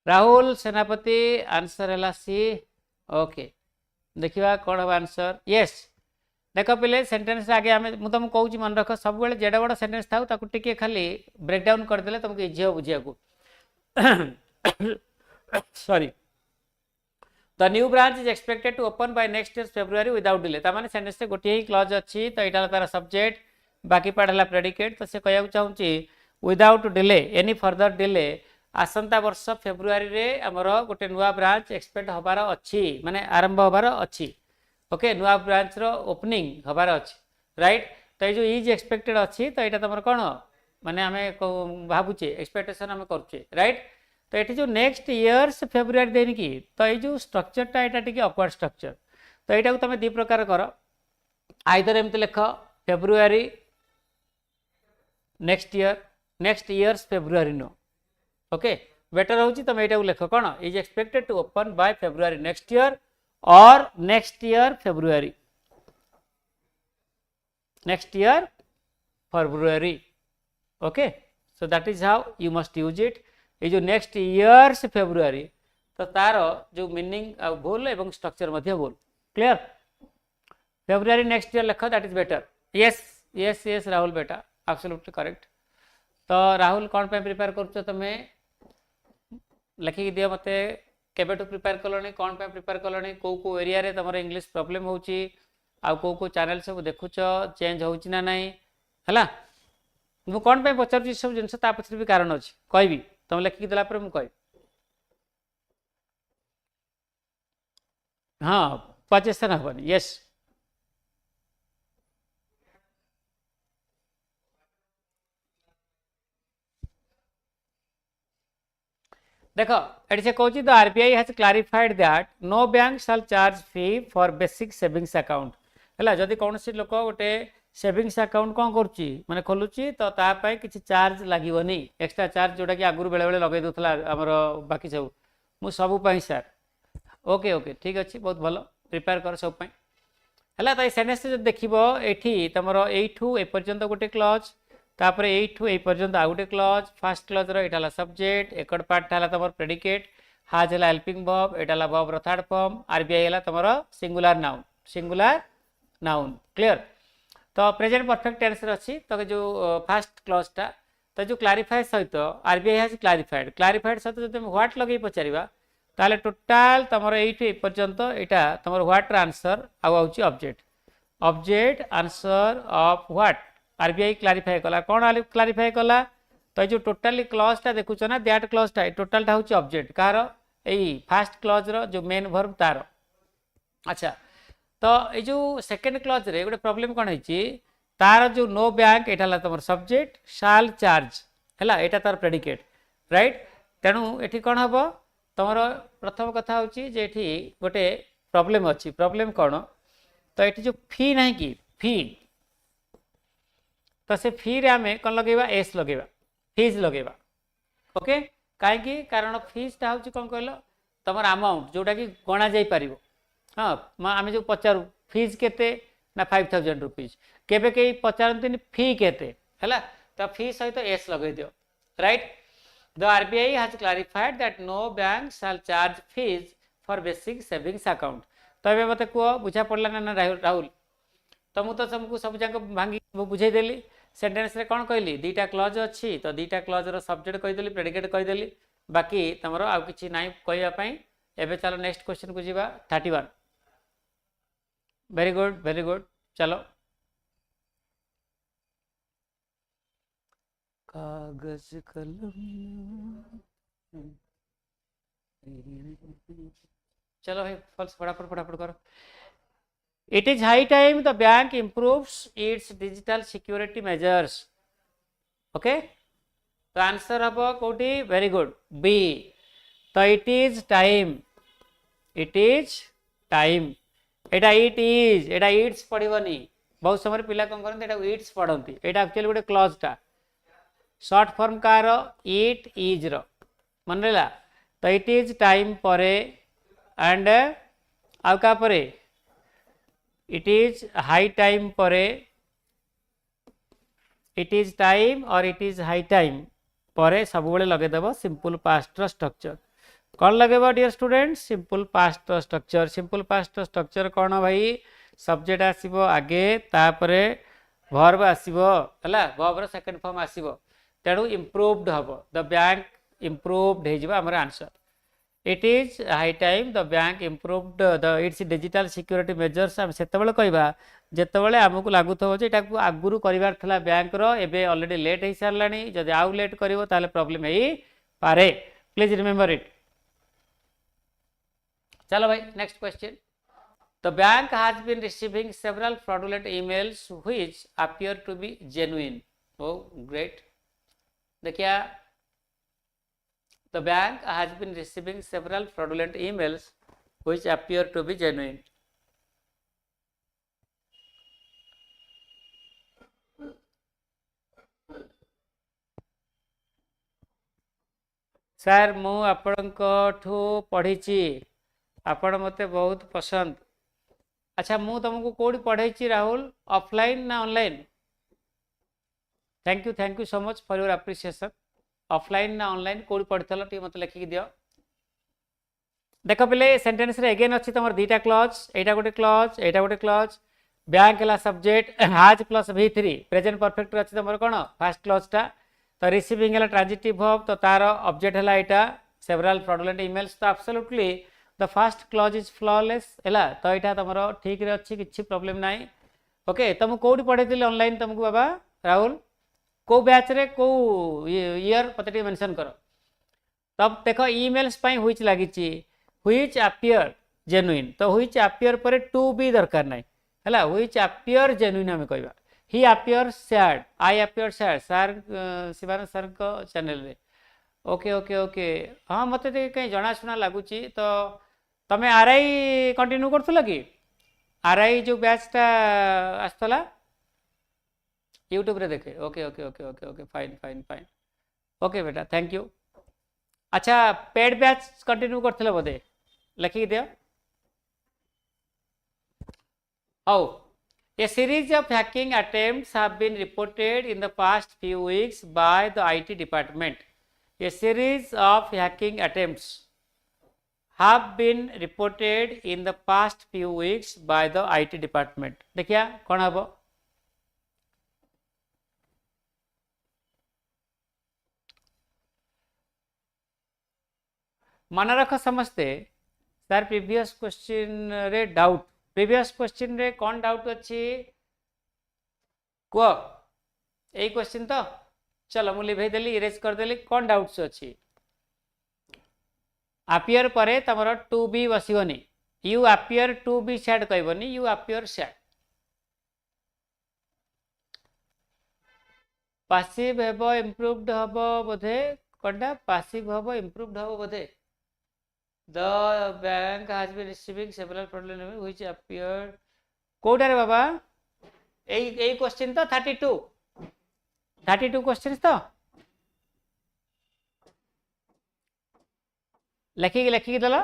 राहुल सेनापति आंसर है सी ओके देखिए कौन हम आंसर यस देख पिले सेंटेंस आगे आम मुझे तुमको कहूँ मन रख सब जेडे बड़ सेंटेंस था टे खाली ब्रेकडाउन करदे तुमको इजी हो बुझा sorry the new branch is expected to open by next year February without delay तार सेंटेंस गोटे ही क्लज अच्छी तो यहाँ तार सब्जेक्ट बाकी पार्ट है प्रेडिकेट तो से कहूँ चाहूँगी without delay any further delay आसंता वर्ष February रे आमर गोटे नुआ ब्रांच एक्सपेक्ट हबार अच्छी माने आरंभ हबार अच्छी ओके नुआ ब्रांच रो ओपनिंग हबार अच्छी राइट तो ये जो इज एक्सपेक्टेड अच्छी तो यहाँ तुम कौन माने आम भावुचे एक्सपेक्टेशन आम करुचे राइट तो ये जो नेक्स्ट इयर्स February देनी कि तो ये जो स्ट्रक्चरटा यहाँ टी अपवर्ड स्ट्रक्चर तो यहाँ तुम दी प्रकार कर आइदर एमती लिख February next years February no okay better हूँ तुम यहाँ लिख कौन is expected to open by February next year or next year February okay so that is how you must use it ये जो नेक्स्ट इयर्स February तो तार जो मीनिंग भूल एवं स्ट्रक्चर भूल क्लियर February नेक्स्ट ईयर लिख that is better yes yes yes Rahul बेटा एब्सोल्युटली करेक्ट तो राहुल कौन पे प्रिपेयर कर तुम्हें लिखिक दियो मत केबेठू प्रिपेयर कलनी कौन पे प्रिपेयर कलनी को एरिया रे तुम इंग्लिश प्रॉब्लम होची आ को चैनल सब देखुच चेंज होची ना नहीं है मुझे कौन पे पचार सब जिन पछरे भी कारण अच्छी कहबी तुम लिखिक देला मुझे कह हाँ पजेसन हेनी यस देख ये से कहूँ the RBI has clarified that no bank shall charge fee for basic savings account है जदि कौन लोक गोटे सेविंग्स अकाउंट कौन करुच्ची माने खोलुची तो तापाई किसी चार्ज लगनी एक्सट्रा चार्ज जोटा कि आगुरी बेले बेले लगे दूसरा आमर बाकी सब मु सबू सर ओके ओके ठीक अच्छे बहुत भल प्रिपेयर कर सब है तो ये सेन्टेंस देखो ये तुम यू एपर्यंत गोटे क्लज तापर यू ए पर्यंत आउ गोटे क्लज फास्ट क्लज रहा सब्जेक्ट एकड़ पार्ट है तुम प्रेडिकेट हाज है हेल्पिंग वर्ब एटा वर्ब रो थर्ड फॉर्म आरबीआई है तुम सिंगुलर नाउन क्लियर तो प्रेजेंट परफेक्ट टेंस अच्छी तो जो फास्ट क्लजटा तो जो क्लारिफाई सहित आरबीआई हैज क्लारिफाइड सहित जो व्हाट लगे पचार ताले टोटाल तुम यू पर्यंत यहाँ तुम व्हाट आंसर आउची object answer of what RBI clarify कला कौन क्लारिफाई कला तो जो टोटाली क्लजटा देखुच ना दैट क्लजटा टोटालटा हूँ ऑब्जेक्ट कार यही फास्ट क्लज जो मेन वर्ब तार अच्छा तो ये जो सेकेंड क्लज रे गोटे प्रॉब्लम कौन है तार जो नो बैंक यहाँ तुम सब्जेक्ट शाल चार्ज है यहाँ तार प्रेडिकेट राइट तेणु ये कौन हम तुम प्रथम कथा हूँ गोटे प्रॉब्लम अच्छी प्रॉब्लम कौन तो ये जो फी ना कि फी तो से फी रे आम कौन लगेगा एस लगेगा फीज लगेगा ओके कहीं कारण फीजटा हूँ कौन कहल तुम अमाउंट जोटा कि गणा जा पार हाँ आम जो पचारू फीज केते ना 5000 रुपीज केबे कई पचारती फी केते है तो फी सहित एस लगे दियो right the RBI has clarified that no bank shall charge fees for basic savings account तो ये मत कह बुझा पड़ा ना राहुल तो मुझे तो तुमको सब जाक भांगी बुझेदेली सेंटेंस रे कौन कहली दीटा क्लज अच्छी तो दीटा क्लज रो सब्जेक्ट कहीदेली प्रेडिकेट कहीदेली बाकी तुम आउ कि ना कहवाई एवं चलो नेक्स्ट क्वेश्चन को जीवा 31 वेरी गुड चलो कागज कलम चलो है फल्स फटाफट करो It is high time the bank improves its digital security measures. Okay? The answer habo koti very good. B. So it is time. It is time. Etah it is. Etah it's पढ़िबनी. बहुत समय पिला कौन करते एटा it's पढ़ती. एटा एक्चुअली गोटे क्लॉज टा. Short form car it is रो. मन रहला. तो it is time परे and आउ का परे it is high time परे it is time और it is high time परे सब बेले लगेदेव सिंपल पास्ट स्ट्रक्चर कौन लगेब dear student simple past structure कौन भाई सब्जेक्ट आसीबो आगे तापरे वर्ब आसीबो हला वर्ब रो सेकंड फॉर्म आसीबो तेणु इम्प्रूव्ड हबो द बैंक इम्प्रूव्ड हे जिबा हमर answer It is high time the bank improved its digital security measures हम सेतबेले कहबा जेतबेले हमकु लागुथबो जे एटा आगुरु करिवार थला बैंक रो एबे ऑलरेडी लेट हे सारलानी जदि आउ लेट करिवो ताले प्रॉब्लम हेई पारे प्लीज रिमेंबर इट चलो भाई next question The bank has been receiving several fraudulent emails which appear to be genuine. Oh great देखिए The bank has been receiving several fraudulent emails which appear to be genuine. Sir मु आपणठू पढ़ी आपण मते बहुत पसंद अच्छा मु तुमको कोडी पढ़ाई राहुल ऑफलाइन ना online thank you so much for your appreciation offline ना ऑनलाइन कोडी पढ़थल टी मते लिखि दियो देखो पहले सेंटेंस रे अगेन अछि तमर दीटा क्लॉज एटा गोटे क्लॉज बैंक ला subject has plus v3 present perfect अछि तमर कोन फर्स्ट क्लॉज टा तो रिसीविंग है ट्रांजिटिव वर्ब तो तार ऑब्जेक्ट है यहाँ सेवराल फ्रॉडुलेंट ईमेल्स तो absolutely the first clause is flawless है तो यहाँ तुम ठीक रे अच्छी किसी प्रॉब्लम ना ओके तुम कौटी पढ़े ऑनलाइन तुमको बाबा राहुल को बैच रे को ईयर पते मेंशन कर तब देख ईमेल्स व्हिच लगी व्हिच अपियर जेन्युइन तो व्हिच अपियर पर टू बी दरकार ना है व्हिच अपियर जेन्युइन आम कहवा he appear sad I appear sad sir Shivanand sir को चैनल रे ओके ओके ओके हाँ मत कहीं जनाशुना लगुच तो तमें आरआई कंटिन्यू कर कि आरआई जो बैचटा आसला यूट्यूब रे देखे okay okay okay okay okay fine fine fine okay बेटा थैंक यू अच्छा पेड बैच कंटिन्यू करथिले बोधे लिखिक दियो how A series of hacking attempts have been reported in the past few weeks by the IT department. A series of hacking attempts have been reported in the past few weeks by the IT department. देखिया कौन हबो मन रख समझते सर प्रीवियस क्वेश्चन रे डाउट प्रीवियस क्वेश्चन रे कौन डाउट अच्छी कह यही क्वेश्चन तो चलो मुझे लिभे देली इरेज करदेली कौन डाउट्स अच्छी आपियर परे तमर टू बी बसगनी you appear to be sad कहबनी यू आपियर सैड पासिव हेबो इम्प्रूव्ड हबो बोधे कोनटा पासिव हबो इम्प्रूव्ड हबो बोधे the bank has been receiving several problem which appeared कोडा रे बाबा ए क्वेश्चन तो 32 क्वेश्चंस तो लिखिक दल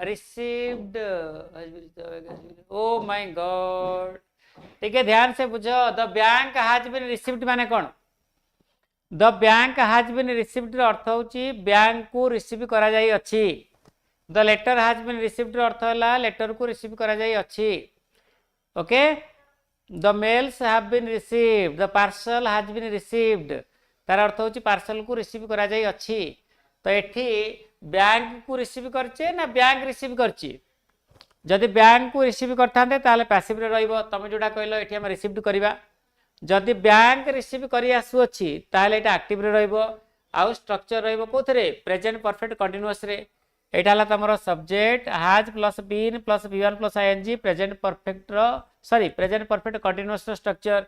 रिसीव्ड ओ माय गॉड ठीक है ध्यान से बुझो the bank has been received माने कौन the bank has been received अर्थ होची बैंक को रिसीव करा जाई अछि the letter has been received अर्थ होला लेटर को रिसीव करा जाई अछि okay the mails have been received the parcel has been received तार अर्थ होची पार्सल को रिसीव करा जाई अछि तो एठी बैंक को रिसीव करचे ना बैंक रिसीव करची जदि बैंक को रिसीव करथांते ताले पैसिव रे रहइबो तमे जोडा कहलो एठी हम रिसीव्ड करबा जदि बैंक रिसीव करी आसु अछि ताले एटा एक्टिव रे रहइबो आउ स्ट्रक्चर रहइबो कोथरे प्रेजेंट परफेक्ट कंटीन्यूअस रे एटा हला तमरो subject has plus been plus बी1 प्लस आईएनजी प्रेजेंट परफेक्ट रो सॉरी प्रेजेंट परफेक्ट कंटीन्यूअस रो स्ट्रक्चर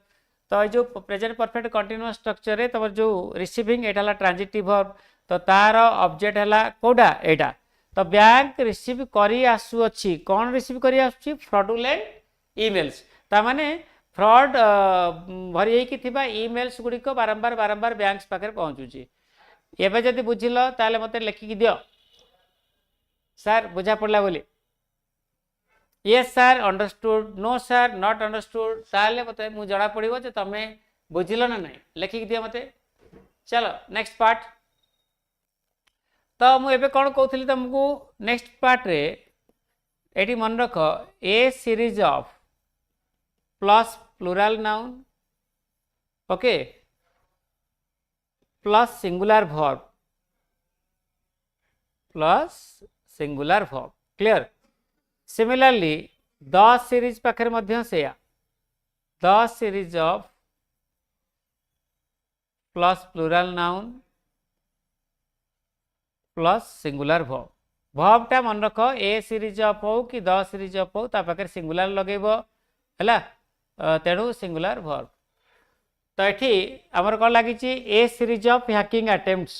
तो जो प्रेजेंट परफेक्ट कंटीन्यूअस स्ट्रक्चर रे तमर जो रिसीविंग एटा हला ट्रांजिटिव वर्ब तो तार ऑब्जेक्ट हला कोडा एटा तो बैंक रिसीव करी आसु अछि कोन रिसीव करी आसु फ्रॉडुलेंट ईमेल्स ता माने फ्रॉड भरी कि थिबा ईमेल्स गुडी को बारंबार बारंबार बैंक्स पाखे पहुंचुची एबे जदि बुझिलो ताले मते लिखि कि दियो सर बुझा पड़ला बोली yes sir understood no sir not understood ताले मते मु जड़ा पड़िबो जे तमे बुझिलो ना नहीं लिखि कि दियो मते चलो नेक्स्ट पार्ट तो मुझे कौन कहती तुमको नेक्स्ट पार्ट रे एटी मन रख a series of plus plural noun okay plus singular verb clear similarly the series पाखे मध्य सेया the series of plus plural noun plus singular verb टा मन रख ए सीरीज ऑफ हो कि द सीरीज ऑफ हो ता पाखे सिंगुलर लगेबो हैला तेणु सिंगुलर वर्ब तो एठी हमर कोन लागिची a series of hacking attempts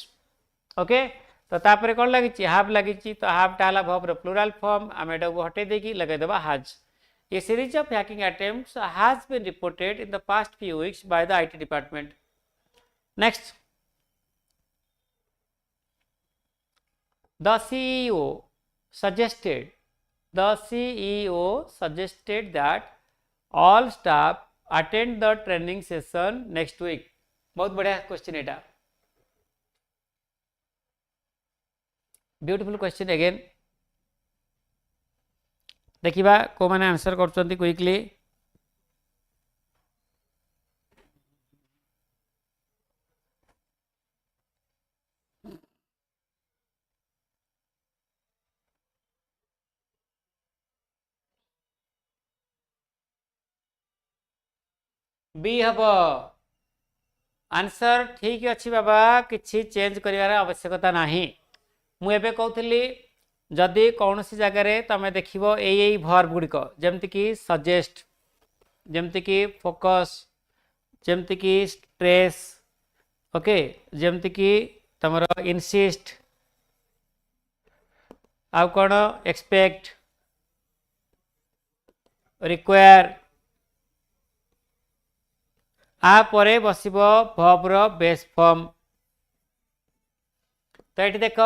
okay तो तापरे कोन लागिची हैव लागिची तो हैव टा हला वर्ब रो प्लूरल फॉर्म हम एटा को हटे देकी लगे देबा has a series of hacking attempts has been reported in the past few weeks by the IT department next The CEO suggested that all staff attend the training session next week. बहुत बढ़िया क्वेश्चन एटा ब्यूटीफुल क्वेश्चन अगेन देखिबा को माने आंसर करछंती क्विकली बी हम आंसर ठीक अच्छी बाबा किसी चेंज करार आवश्यकता नहीं मुझे कहती जदि कौन सी जगार तुम देख यही वर्ब गुड़िक जमती कि सजेस्ट जमती कि फोकस जमती कि स्ट्रेस ओके जेमती कि तुम इनसिस्ट आउ कौन एक्सपेक्ट रिक्वायर आपर बसब वर्ब बेस फॉर्म तो ये देख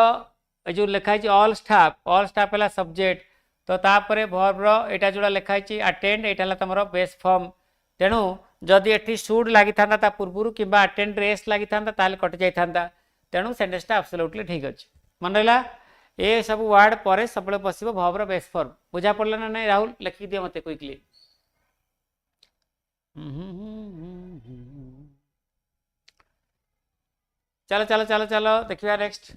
जो लिखाई ऑल स्टाफ है सब्जेक्ट तो तापर वर्ब यहाँ जोड़ा लिखाई अटेंड यहाँ तुम बेस फॉर्म तेणु जदि ये शुड लगी था पूर्व कि अटेंड रेस लगी था कटि जाता तेणु सेंटेंसटा एब्सोल्युटली ठीक अच्छे मन रहा ये सब वर्ड पर सब बस वर्ब बेस फॉर्म बुझा पड़ा ना नहीं राहुल लिखी दिए मत क्विकली चलो चलो चलो चलो देखिए नेक्स्ट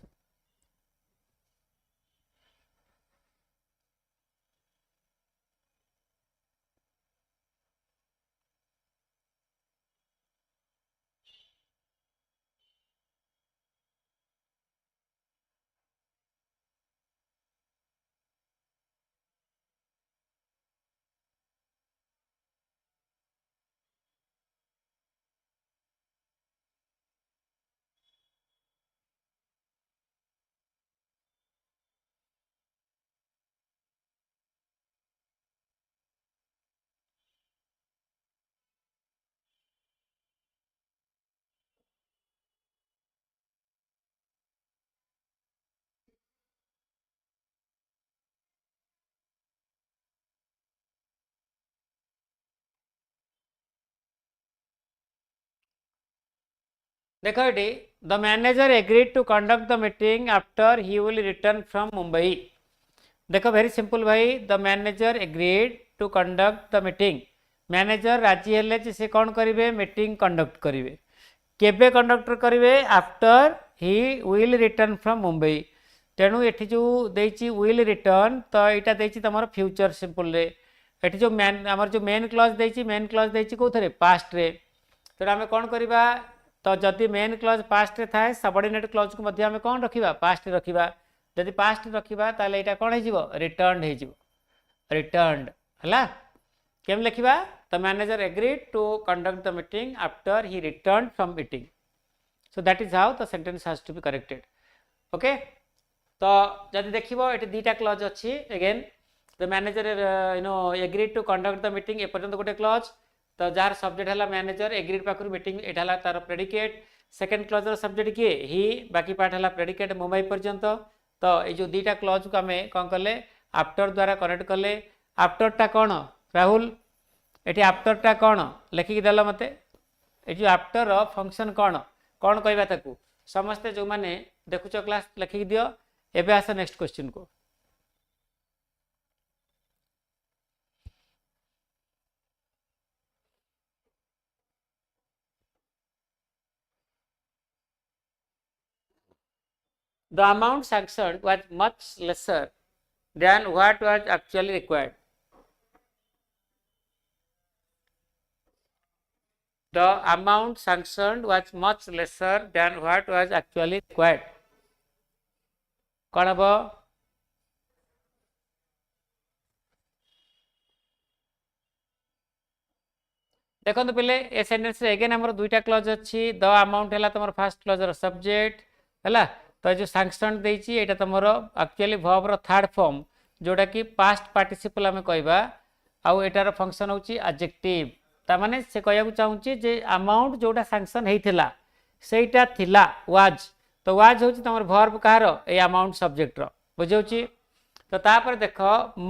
देख ये the manager agreed to conduct the meeting after he will return from Mumbai देख वेरी सिंपल भाई the manager agreed to conduct the meeting manager राजी हेले जे से कौन करेंगे मीटिंग कंडक्ट करेंगे केबे कंडक्ट करेंगे after he will return from Mumbai तेणु ये जो देची विल रिटर्न तो यहाँ देची तुम फ्यूचर सिंपल रे ये जो आमर जो मेन क्लॉज देची कौन पास्ट रे तेणु आम कौन करवा तो जदि मेन क्लॉज पास्ट रे थाए सबऑर्डिनेट क्लॉज को मध्य आम कौन रखा पास्ट रखा जदि पास्ट रखा ताले यहाँ कौन हो रिटर्न हो रिटर्न है केम लिखा the manager agreed to conduct the meeting after he return from meeting so that is how the sentence has to be corrected okay तो जदि देखो ये दुईटा क्लॉज अच्छी again the manager agreed to conduct the meeting एपर्यंत गोटे क्लॉज तो जार सब्जेक्ट है मैनेजर एग्रीड पाखु मीटिंग यहाँ तार प्रेडिकेट सेकेंड क्लॉजर सब्जेक्ट किए ही बाकी पार्ट है प्रेडिकेट मुंबई पर्यंत तो ये जो दुईटा क्लॉज को आम कौन कले आफ्टर द्वारा कनेक्ट कले आफ्टरटा कौन राहुल ये आफ्टरटा कौन लिखिकी देल मत ये आफ्टर फंक्शन कौन कौन कहवा ताकू समस्ते जो मैंने देखुच क्लास लिखिकी दियो एबे आस नेक्स्ट क्वेश्चन को the amount sanctioned was much lesser than what was actually required. The amount sanctioned was much lesser than what was actually required. कौन हम देखो पे ए सेंटेंस एगेन आम दुईटा क्लॉज अच्छी द अमाउंट है तुम फास्ट क्लॉजर सब्जेक्ट है तो जो सैंक्शन देती है तुम एक्चुअली वर्ब थर्ड फॉर्म जोटा कि पास्ट पार्टिसिपल आम कहवा आउ एटार फंक्शन होची एडजेक्टिव तामाने से कहया चाहूँगी जे अमाउंट जोटा सैंक्शन होता सेटा थिला वाज तो वाज होची तुम वर्ब कहार ए अमाउंट सब्जेक्ट बुझे तो तापर देख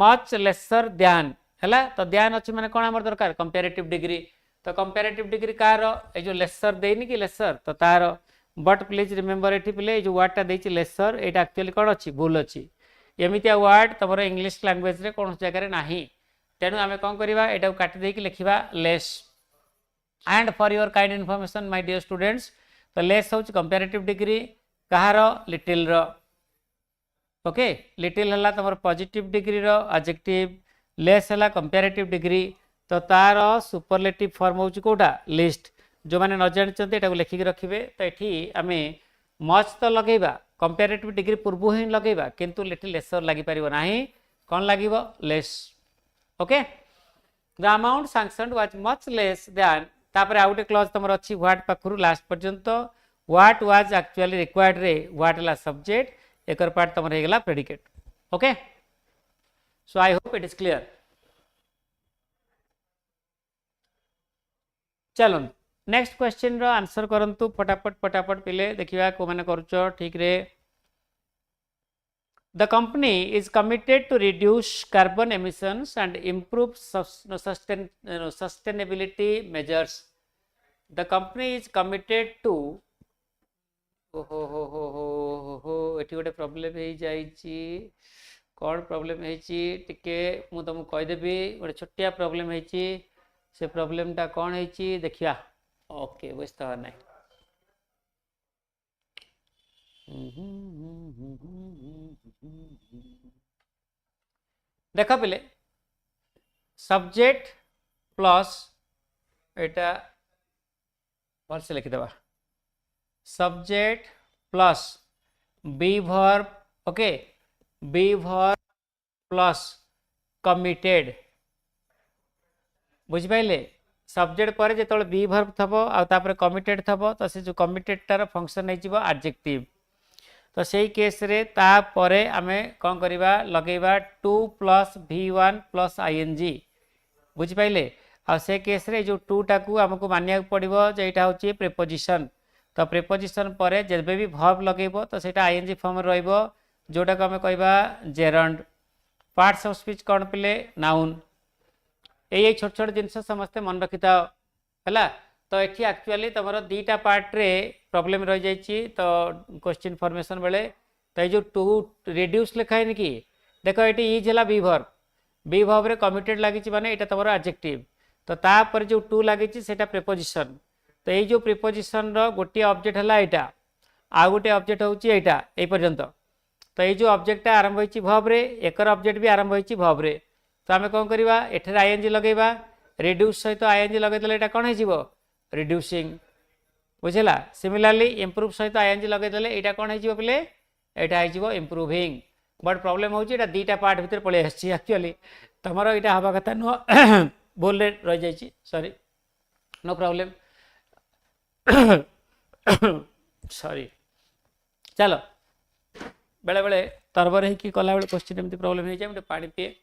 मच लेसर ध्यान है तो ध्यान अच्छी माने कौन आमर दरकार कंपेरेटिव डिग्री तो कंपेरेटिव डिग्री कार ये जो लेसर देनी कि लेसर तो तार बट प्लीज रिमेम्बर ये पे जो वर्डटा देती लेसर यहाँ एक्चुअली कौन अच्छी भूल अच्छी एमती वर्ड तुम इंग्लिश लैंग्वेज रे कौन जगह नहीं तेणु आम कौन करवा यहाँ काटिदेक लिखा less and for your kind information my dear students तो लेस हूँ कंपेरेटिव डिग्री कहार लिटिल ओके लिटिल है तुम पॉजिटिव डिग्री एडजेक्टिव लेस है कंपेरेटिव डिग्री तो तार सुपरलेटिव फॉर्म हूँ कौटा लिस्ट जो मैंने न जानते यहाँ लिखिकी रखिए तो ये आम मच तो लगेगा कंपेरेटिव डिग्री पूर्व ही लगेगा किंतु लिटिल लेसर लगी पार ना कौन लगे less okay the amount sanctioned was much less than तापर आउ गोटे क्लॉज तुम अच्छी व्हाट पाखु लास्ट पर्यंत व्हाट वाज एक्चुअली रिक्वायर्ड रे व्हाट ला सब्जेक्ट एकर पार्ट तमर हे गेला predicate okay so I hope it is clear चलो नेक्स्ट क्वेश्चन रो आंसर करंतु फटाफट पिले देखिबा को माने करूचो ठीक रे The company is committed to reduce carbon emissions and improve sustainability measures. The company is committed to eighty गोटे प्रोब्लेम हो जाइए कौन प्रोब्लेम होती मु तुमको कहीदेवी गोटे छोटिया प्रोब्लेम होती से प्रोब्लेमटा कौन होती देखिया ओके व्यस्त हवा ना देख पिले सब्जेक्ट प्लस एटा भल से लिखिदेवा subject plus be verb okay be verb plus committed बुझिपाइले सब्जेक्ट पर जो बी वर्ब थबो आ तापर कमिटेड थबो तो से जो कमिटेड तार फंक्शन हो एडजेक्टिव तो सही केस रे तापरे आमे कौन करवा लगेगा 2 प्लस V1 प्लस ING बुझिपाइले आ से केस रे जो 2 टाकू आमको मानिया पड़ो जो यहाँ हूँ प्रिपोजिशन तो प्रिपोजिशन पर जब भी वर्ब लगेब तो सेटा ING फॉर्म रहिबो जोटा को आमे कहबा जेरंड पार्ट्स ऑफ स्पीच कौन पिले नाउन ये छोट छोट जिनस समस्ते मन रखी था है तो ये एक्चुअली तुम दीटा पार्ट रे प्रॉब्लम रही जाइए तो क्वेश्चन फॉर्मेशन बेले तो ये टू रिड्यूस लिखाए कि देख ये इज है बी वर्ब रे कमिटेड लगी माने यहाँ तुम एडजेक्टिव तो तापर जो टू लगी से प्रिपोजिशन तो ये जो प्रिपोजिशन गोटे ऑब्जेक्ट है यहाँ आ गोटे ऑब्जेक्ट हूँ यहाँ ये पर्यंत तो ये जो ऑब्जेक्ट आरंभ होती वर्ब रे एकर ऑब्जेक्ट भी आरंभ होती वर्ब रे तो आम कौन करवा एठे आईएनजी लगेगा रिड्यूस सहित आईएनजी लगेदेले एटा कौन हो रिड्यूसिंग बुझेला सिमिलरली इम्प्रूव सहित आईएनजी लगेदेले एटा कौन हो बोले एटा हो इम्प्रूविंग बट प्रॉब्लम होची एटा दीटा पार्ट भीतर पळे आछि एक्चुअली तमरो एटा हवा कथा न बोल रे रह जाइछि सॉरी नो प्रॉब्लम सॉरी चलो बेले बेले तरबर है कि कला बेले क्वेश्चन एमती प्रॉब्लम हो जाए पानी पिए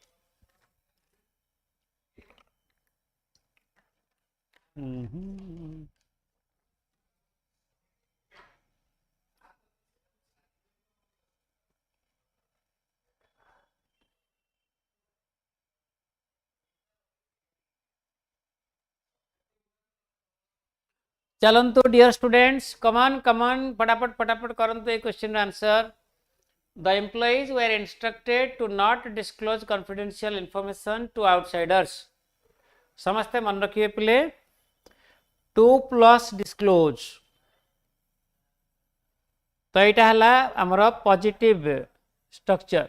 चलंतु डियर स्टूडेंट्स कमान फटाफट करंतु ये question answer the employees were instructed to not disclose confidential information to outsiders समस्ते मन रखिए पिले 2 प्लस डिस्क्लोज तो यहाँ है आमर पॉजिटिव स्ट्रक्चर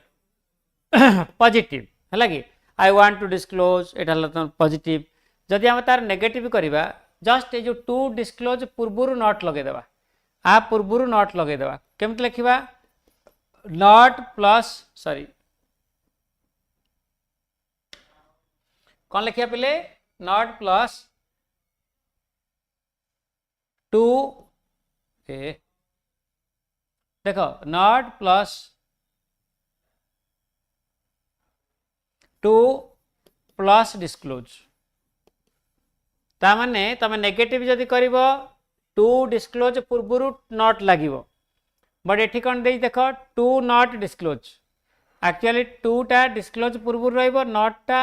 पॉजिटिव है कि आई वांट टू डिस्क्लोज यहाँ पॉजिटिव जदि आम तार नेगेटिव करवा जस्ट ये जो 2 डिस्क्लोज पूर्वर नॉट लगेदेवा आ पूर्वर नॉट लगेदेवा केमती लिखा नॉट प्लस सॉरी कौन लिखा पिले नॉट प्लस 2 देखो नॉट प्लस 2 प्लस डिस्क्लोज तामाने तमे नेगेटिव जदि करिवो 2 डिस्क्लोज पूर्वर नॉट लागिवो बट एठी कोन देई देखो 2 नॉट डिस्क्लोज एक्चुअली 2 टा डिस्क्लोज पूर्वर रहिबो नॉट टा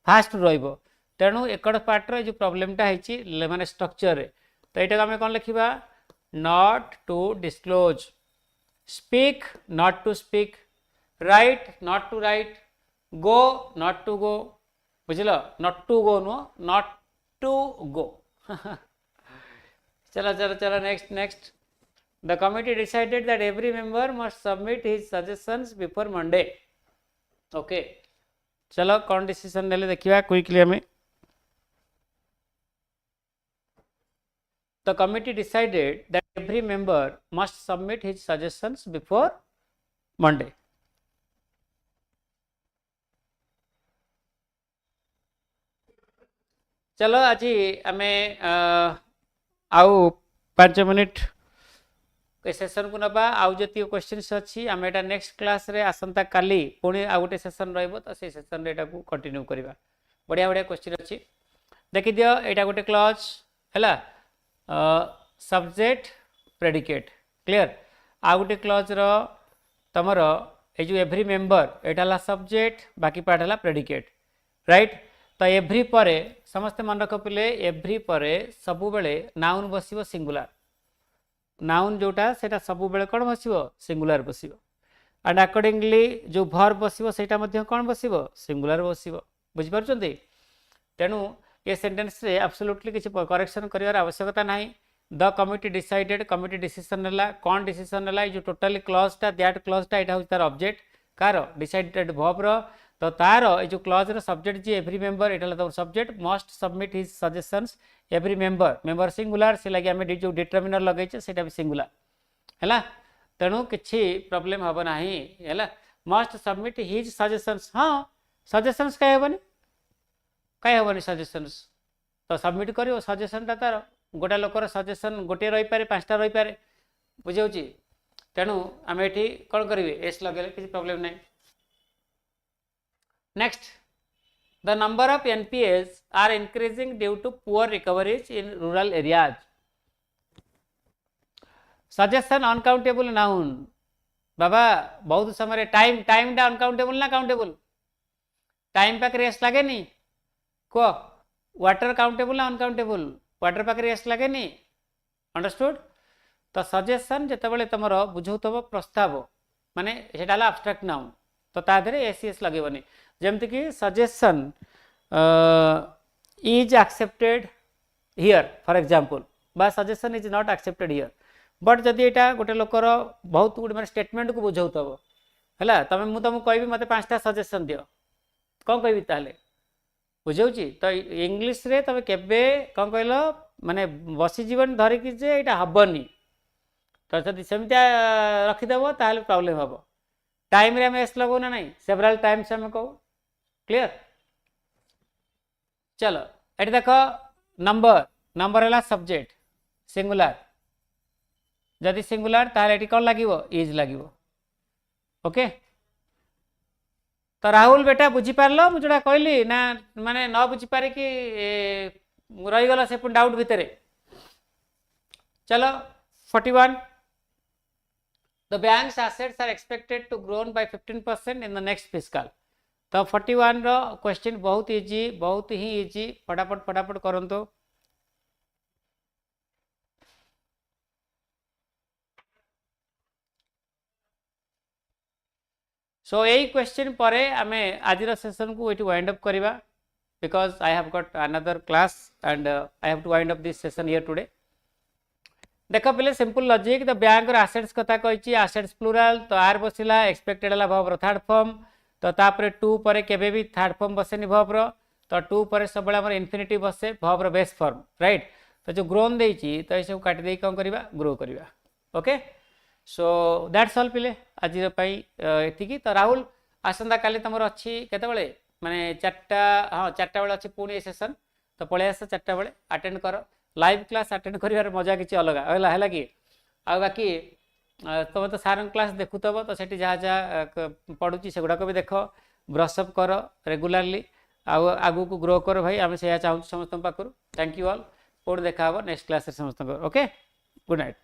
फास्ट रहिबो तेणु एकड़ पार्ट रो जो प्रॉब्लम टा हेची माने स्ट्रक्चर रे तो एटा आमे कोन लिखिबा not to disclose speak not to speak write not to write go not to go बुझलो not to go no not to go चलो next the committee decided that every member must submit his suggestions before Monday okay चलो कौन डिसीजन नेले देखिबा क्विकली हमें the committee decided that every member must submit his suggestions before Monday चलो आज आम आउ 5 मिनिट सेशन को नबा आउ जति क्वेश्चंस अछि हम एटा नेक्स्ट क्लास रे आसंता काली पुणी आ गोटे सेशन रहइबो त से सेशन रे एटा को कंटिन्यू करबा बढ़िया बढ़िया क्वेश्चन अछि देखि दियो एटा गोटे क्लॉज हैला सब्जेक्ट प्रेडिकेट क्लियर आ गोटे क्लॉज रो तमर ए जो एवरी मेंबर एटा ला सब्जेक्ट बाकी पार्ट हला प्रेडिकेट राइट तो एवरी परे समस्त मन रख पिले एवरी परे सबु बेले नाउन बसिबो सिंगुलर नाउन जोटा सेटा सबु बेले कोन बसिबो सिंगुलर बसिबो एंड अकॉर्डिंगली जो वर्ब बसिबो सेटा मध्ये कोन बसिबो सिंगुलर बसिबो बुझि पारछंती तेनु ये सेंटेंस रे एब्सोल्युटली किछि करेक्शन करिवार आवश्यकता नाही the committee decided committee decision हला कोन डिसीजन हला जो टोटली क्लॉज टा दैट क्लॉज टा एटा हो तार ऑब्जेक्ट कार डिसाइडेड वर्ब रो तो तार ए जो क्लॉज रो सब्जेक्ट जी एवरी मेंबर एटा ला subject must submit his suggestions every member member singular से लगे हमें जो डिटरमिनर लगे छे सेटा भी सिंगुलर हैला तेनु किछि प्रॉब्लम हबो नाही हैला मस्ट सबमिट हिज सजेशंस हां सजेशंस काय हबनी सजेशंस तो सबमिट करियो सजेशन ता तार गोटा लोकर सजेशन गोटे रही पारे पांचटा रही पारे बुझाउची तेणु आम एठी कौन करेंगे एस लगे किसी प्रॉब्लम नहीं next the number of NPAs are increasing due to poor recoveries in rural areas suggestion uncountable noun बाबा बहुत समय टाइम टाइम टा अनकाउंटेबल ना काउंटेबल टाइम पाखे एस लगे नी को वाटर काउंटेबल ना अनकाउंटेबल वाटर पाखे एस लगे नी अंडरस्टूड तो सजेशन जितेबाला तुम बुझाव प्रस्ताव माने सेटा एब्स्ट्रैक्ट नाउन तो तादे एस लगेबनी जमती कि suggestion is accepted here for example बा suggestion is not accepted here but जदि एटा गोटे लोकर बहुत गुड माने स्टेटमेंट को बुझाव है तुम मुझे कहबी मत 5टा सजेशन दियो कौन कहबी ताले बुझाऊँगी तो इंग्लीश रे तुम केबे कौन कहल माने बसी जीवन धरिकी जे एटा हबनी तो जब सेमती रखीदेव ताहले प्रॉब्लम हम टाइम रे एस लगो ना नहीं सेवराल टाइम्स आम कहू क्लियर चलो ये देख नंबर नंबर है सब्जेक्ट सिंगुलर जदि सिंगुलर ताहले एटी कौन लगिवो इज लगिवो ओके तो राहुल बेटा बुझीपार मुझा कहली ना माने न बुझीपारे कि रहीगला से डाउट भितर चलो 41 The bank's assets are expected to grow by 15% in the next fiscal. तो 41 रो क्वेश्चन बहुत ही इजी फटाफट करंतो सो यही क्वेश्चन पर आमे आज सेशन को ये वाइंड अप करवा because I have got another class and I have to wind up this session here today देख पे simple logic the bank assets कथा कही आसेट्स प्लूराल तो आर बसला एक्सपेक्टेड है भर्ब थर्ड फॉर्म तो तापर टू पर केबे भी थर्ड फॉर्म बसेनी भर्ब तो टू पर सब इनफिनिटिव बसे भर्ब बेस फॉर्म राइट तो जो ग्रोन देती तो ये सब काटी दे कौन करवा ग्रो करवा ओके सो दैट्स ऑल पिले आज एतिकी तो राहुल आसंता काली तुम अच्छी केतबेले माने 4टा हाँ 4टा बेले अच्छी पुणी सेशन तो पलि आस 4टा बेले अटेंड कर लाइव क्लास अटेंड कर मजा किसी अलग है कि आ बाकी तुम तो सार क्लास देखुव तो सेठी जहाँ जहाँ पढ़ुची से गुड़ाक भी देख ब्रशअप कर रेगुलारली आगू को ग्रो कर भाई आम से चाहूँ समस्त पाखु थैंक यू ऑल पुणी देखा नेक्स्ट क्लास समस्त ओके गुड नाइट।